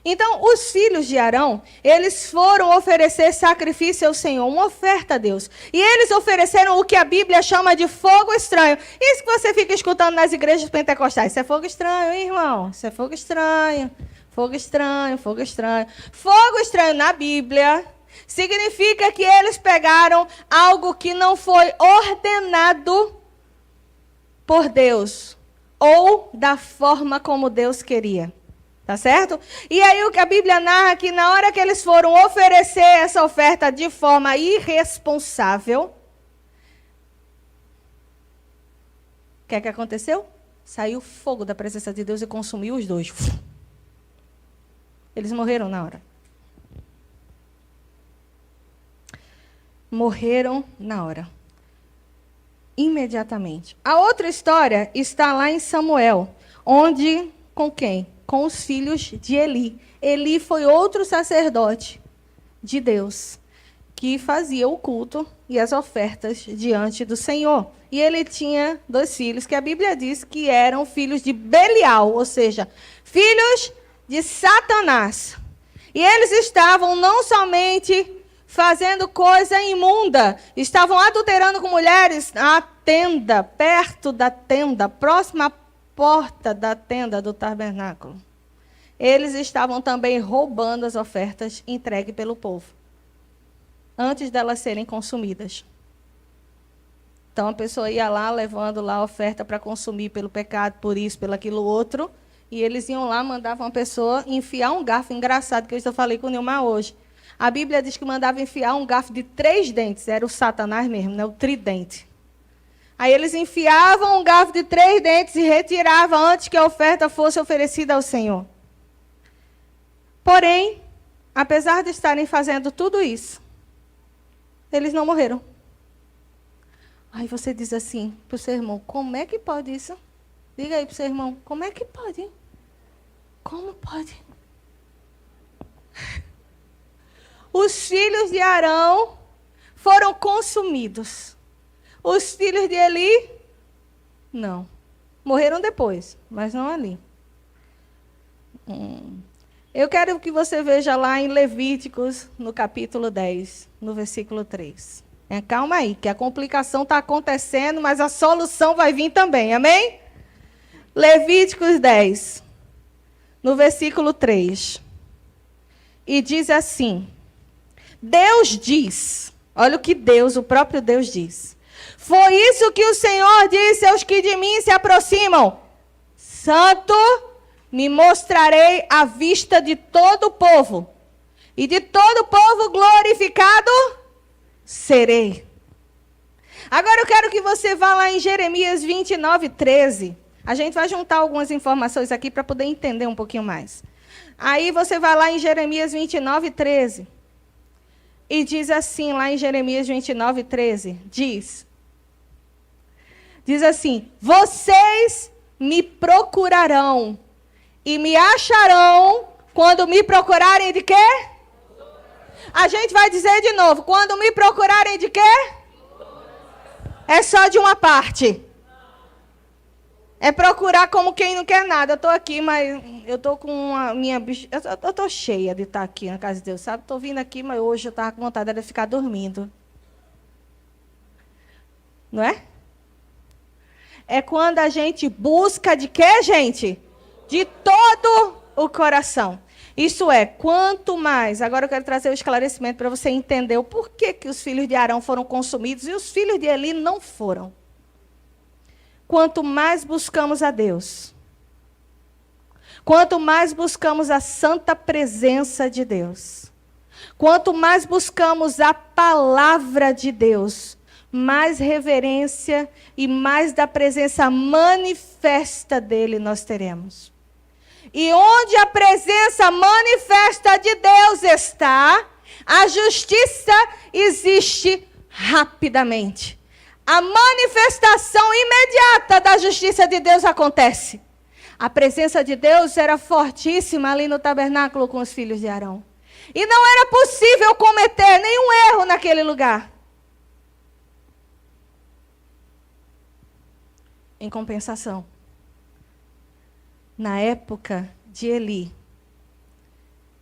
Então, os filhos de Arão, eles foram oferecer sacrifício ao Senhor, uma oferta a Deus. E eles ofereceram o que a Bíblia chama de fogo estranho. Isso que você fica escutando nas igrejas pentecostais. Isso é fogo estranho, hein, irmão? Isso é fogo estranho. Fogo estranho, fogo estranho. Fogo estranho na Bíblia significa que eles pegaram algo que não foi ordenado por Deus ou da forma como Deus queria. Tá certo? E aí o que a Bíblia narra que na hora que eles foram oferecer essa oferta de forma irresponsável, o que é que aconteceu? Saiu fogo da presença de Deus e consumiu os dois. Eles morreram na hora. Morreram na hora. Imediatamente. A outra história está lá em Samuel, onde, com quem? com os filhos de Eli. Eli foi outro sacerdote de Deus, que fazia o culto e as ofertas diante do Senhor. E ele tinha 2 filhos, que a Bíblia diz que eram filhos de Belial, ou seja, filhos de Satanás. E eles estavam não somente fazendo coisa imunda, estavam adulterando com mulheres na tenda, perto da tenda, próxima à porta da tenda do tabernáculo. Eles estavam também roubando as ofertas entregues pelo povo, antes delas serem consumidas. Então a pessoa ia lá levando lá a oferta para consumir pelo pecado, por isso, pelo aquilo outro, e eles iam lá, mandavam a pessoa enfiar um garfo, engraçado, que eu falei com o Nilmar hoje. A Bíblia diz que mandava enfiar um garfo de 3 dentes, era o Satanás mesmo, né? O tridente. Aí eles enfiavam um garfo de 3 dentes e retiravam antes que a oferta fosse oferecida ao Senhor. Porém, apesar de estarem fazendo tudo isso, eles não morreram. Aí você diz assim para o seu irmão, como é que pode isso? Diga aí para o seu irmão, como é que pode? Como pode? Os filhos de Arão foram consumidos. Os filhos de Eli, não. Morreram depois, mas não ali. Eu quero que você veja lá em Levíticos, no capítulo 10, no versículo 3. Calma aí, que a complicação está acontecendo, mas a solução vai vir também, amém? Levíticos 10, no versículo 3. E diz assim, Deus diz, olha o que Deus, o próprio Deus diz. Foi isso que o Senhor disse aos que de mim se aproximam. Santo me mostrarei à vista de todo o povo. E de todo o povo glorificado serei. Agora eu quero que você vá lá em Jeremias 29, 13. A gente vai juntar algumas informações aqui para poder entender um pouquinho mais. Aí você vai lá em Jeremias 29, 13. E diz assim, lá em Jeremias 29, 13. Diz assim, vocês me procurarão e me acharão quando me procurarem de quê? A gente vai dizer de novo, quando me procurarem de quê? É só de uma parte. É procurar como quem não quer nada. Eu estou aqui, mas eu estou com a minha bicha. Eu estou cheia de estar aqui na casa de Deus, sabe? Estou vindo aqui, mas hoje eu estava com vontade de ficar dormindo. Não é? É quando a gente busca de quê, gente? De todo o coração. Isso é, quanto mais... Agora eu quero trazer o esclarecimento para você entender o porquê que os filhos de Arão foram consumidos e os filhos de Eli não foram. Quanto mais buscamos a Deus, quanto mais buscamos a santa presença de Deus, quanto mais buscamos a palavra de Deus, mais reverência e mais da presença manifesta dele nós teremos. E onde a presença manifesta de Deus está, a justiça existe rapidamente. A manifestação imediata da justiça de Deus acontece. A presença de Deus era fortíssima ali no tabernáculo com os filhos de Arão. E não era possível cometer nenhum erro naquele lugar. Em compensação, na época de Eli,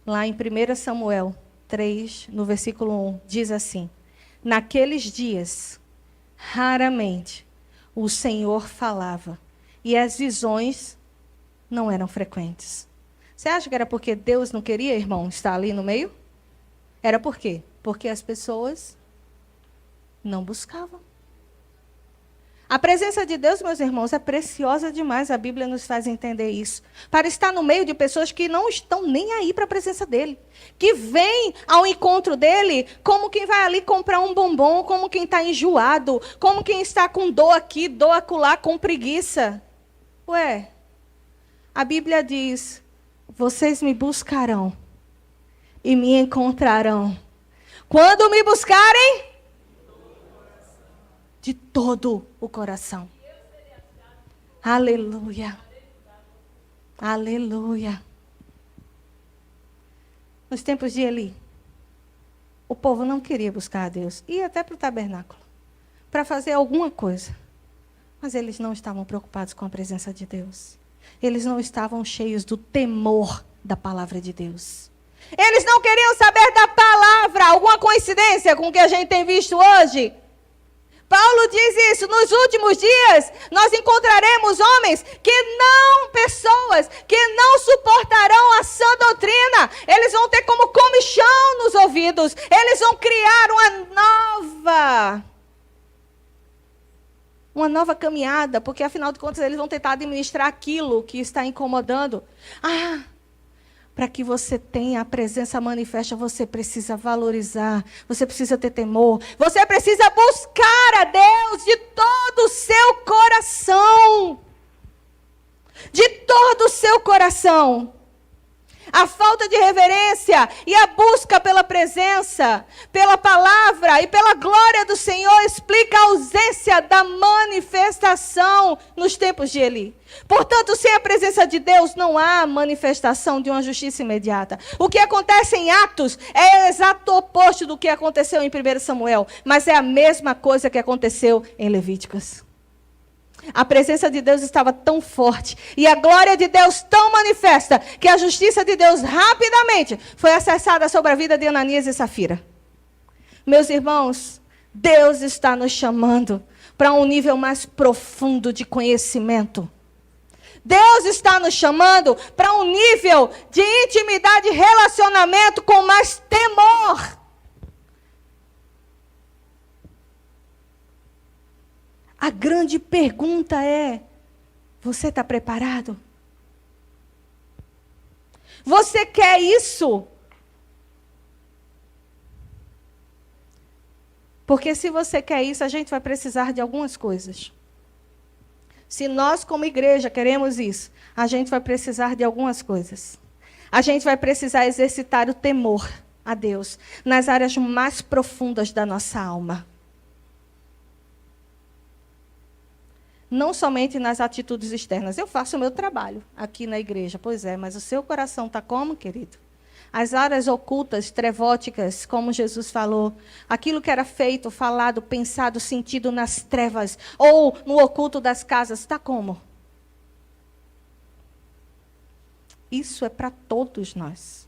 lá em 1 Samuel 3, no versículo 1, diz assim, naqueles dias, raramente o Senhor falava e as visões não eram frequentes. Você acha que era porque Deus não queria, irmão, estar ali no meio? Era por quê? Porque as pessoas não buscavam. A presença de Deus, meus irmãos, é preciosa demais. A Bíblia nos faz entender isso. Para estar no meio de pessoas que não estão nem aí para a presença dele. Que vêm ao encontro dele como quem vai ali comprar um bombom, como quem está enjoado, como quem está com dor aqui, dor acolá, com preguiça. Ué, a Bíblia diz, vocês me buscarão e me encontrarão. Quando me buscarem... de todo o coração. Aleluia. Aleluia. Nos tempos de Eli, o povo não queria buscar a Deus. Ia até para o tabernáculo, para fazer alguma coisa. Mas eles não estavam preocupados com a presença de Deus. Eles não estavam cheios do temor da palavra de Deus. Eles não queriam saber da palavra. Alguma coincidência com o que a gente tem visto hoje? Paulo diz isso, nos últimos dias nós encontraremos homens pessoas que não suportarão a sã doutrina. Eles vão ter como comichão nos ouvidos. Eles vão criar uma nova caminhada, porque afinal de contas eles vão tentar administrar aquilo que está incomodando. Para que você tenha a presença manifesta, você precisa valorizar, você precisa ter temor, você precisa buscar a Deus de todo o seu coração. De todo o seu coração. A falta de reverência e a busca pela presença, pela palavra e pela glória do Senhor explica a ausência da manifestação nos tempos de Eli. Portanto, sem a presença de Deus não há manifestação de uma justiça imediata. O que acontece em Atos é o exato oposto do que aconteceu em 1 Samuel, mas é a mesma coisa que aconteceu em Levíticos. A presença de Deus estava tão forte e a glória de Deus tão manifesta que a justiça de Deus rapidamente foi acessada sobre a vida de Ananias e Safira. Meus irmãos, Deus está nos chamando para um nível mais profundo de conhecimento. Deus está nos chamando para um nível de intimidade e relacionamento com mais temor. A grande pergunta é: você está preparado? Você quer isso? Porque se você quer isso, a gente vai precisar de algumas coisas. Se nós, como igreja, queremos isso, a gente vai precisar de algumas coisas. A gente vai precisar exercitar o temor a Deus nas áreas mais profundas da nossa alma. Não somente nas atitudes externas. Eu faço o meu trabalho aqui na igreja. Pois é, mas o seu coração está como, querido? As áreas ocultas, trevóticas, como Jesus falou. Aquilo que era feito, falado, pensado, sentido nas trevas. Ou no oculto das casas. Está como? Isso é para todos nós.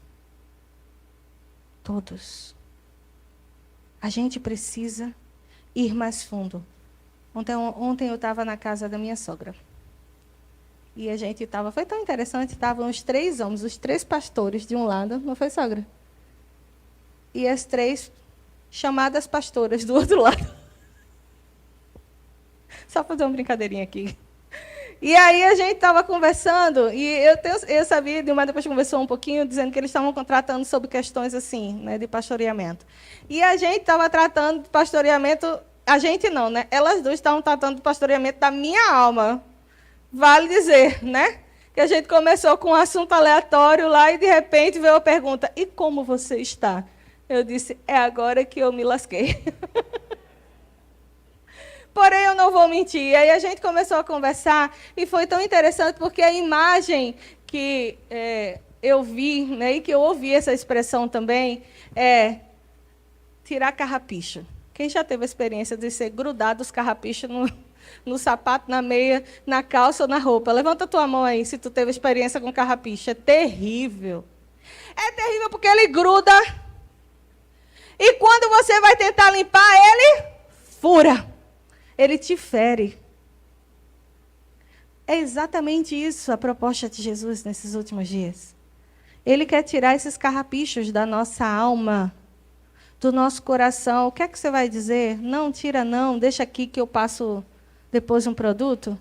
Todos. A gente precisa ir mais fundo. Ontem eu estava na casa da minha sogra. E a gente estava... Foi tão interessante, estavam os 3 homens, os 3 pastores de um lado, não foi, sogra? E as 3 chamadas pastoras do outro lado. Só fazer uma brincadeirinha aqui. E aí a gente estava conversando, e eu sabia, Dilma depois conversou um pouquinho, dizendo que eles estavam tratando sobre questões assim, né, de pastoreamento. E a gente estava tratando de pastoreamento... A gente não, né? Elas duas estavam tratando do pastoreamento da minha alma. Vale dizer, né? Que a gente começou com um assunto aleatório lá e, de repente, veio a pergunta: e como você está? Eu disse: é agora que eu me lasquei. Porém, eu não vou mentir. Aí a gente começou a conversar e foi tão interessante porque a imagem que eu vi, né, e que eu ouvi essa expressão também, é tirar carrapicho. Quem já teve a experiência de ser grudado os carrapichos no sapato, na meia, na calça ou na roupa? Levanta a tua mão aí, se tu teve experiência com carrapicho. É terrível. É terrível porque ele gruda. E quando você vai tentar limpar, ele fura. Ele te fere. É exatamente isso a proposta de Jesus nesses últimos dias. Ele quer tirar esses carrapichos da nossa alma, do nosso coração. O que é que você vai dizer? Não, tira não, deixa aqui que eu passo depois um produto.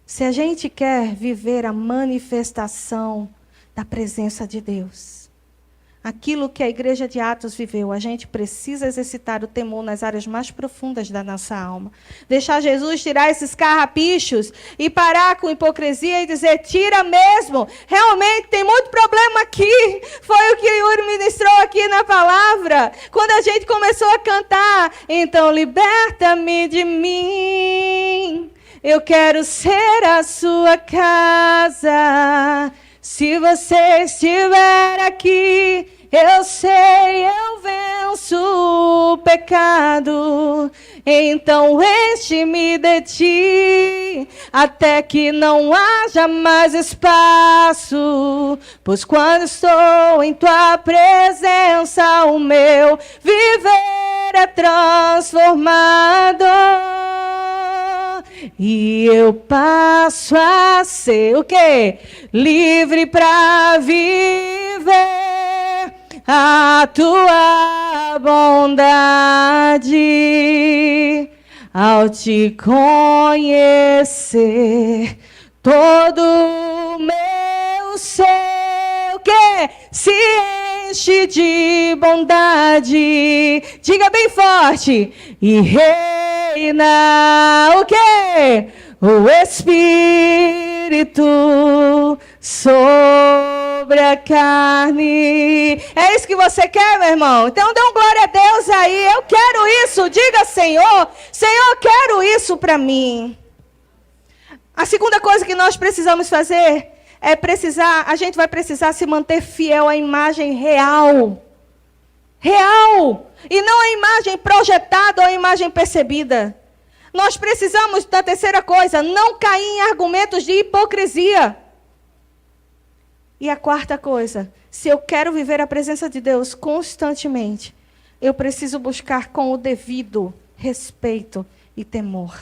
Se a gente quer viver a manifestação da presença de Deus, aquilo que a igreja de Atos viveu, a gente precisa exercitar o temor nas áreas mais profundas da nossa alma. Deixar Jesus tirar esses carrapichos e parar com hipocrisia e dizer: tira mesmo. Realmente tem muito problema aqui. Foi o que Yuri ministrou aqui na palavra. Quando a gente começou a cantar: então liberta-me de mim. Eu quero ser a sua casa. Se você estiver aqui, eu sei, eu venço o pecado. Então enche-me de ti, até que não haja mais espaço. Pois quando estou em tua presença, o meu viver é transformado. E eu passo a ser o quê? Livre para viver a tua bondade. Ao te conhecer, todo o meu ser, o quê? Se enche de bondade. Diga bem forte. E reina o quê? O Espírito sobre a carne. É isso que você quer, meu irmão? Então dê um glória a Deus aí. Eu quero isso. Diga, Senhor. Senhor, eu quero isso para mim. A segunda coisa que nós precisamos fazer é a gente vai precisar se manter fiel à imagem real. Real. E não a imagem projetada ou a imagem percebida. Nós precisamos, da terceira coisa, não cair em argumentos de hipocrisia. E a quarta coisa, se eu quero viver a presença de Deus constantemente, eu preciso buscar com o devido respeito e temor.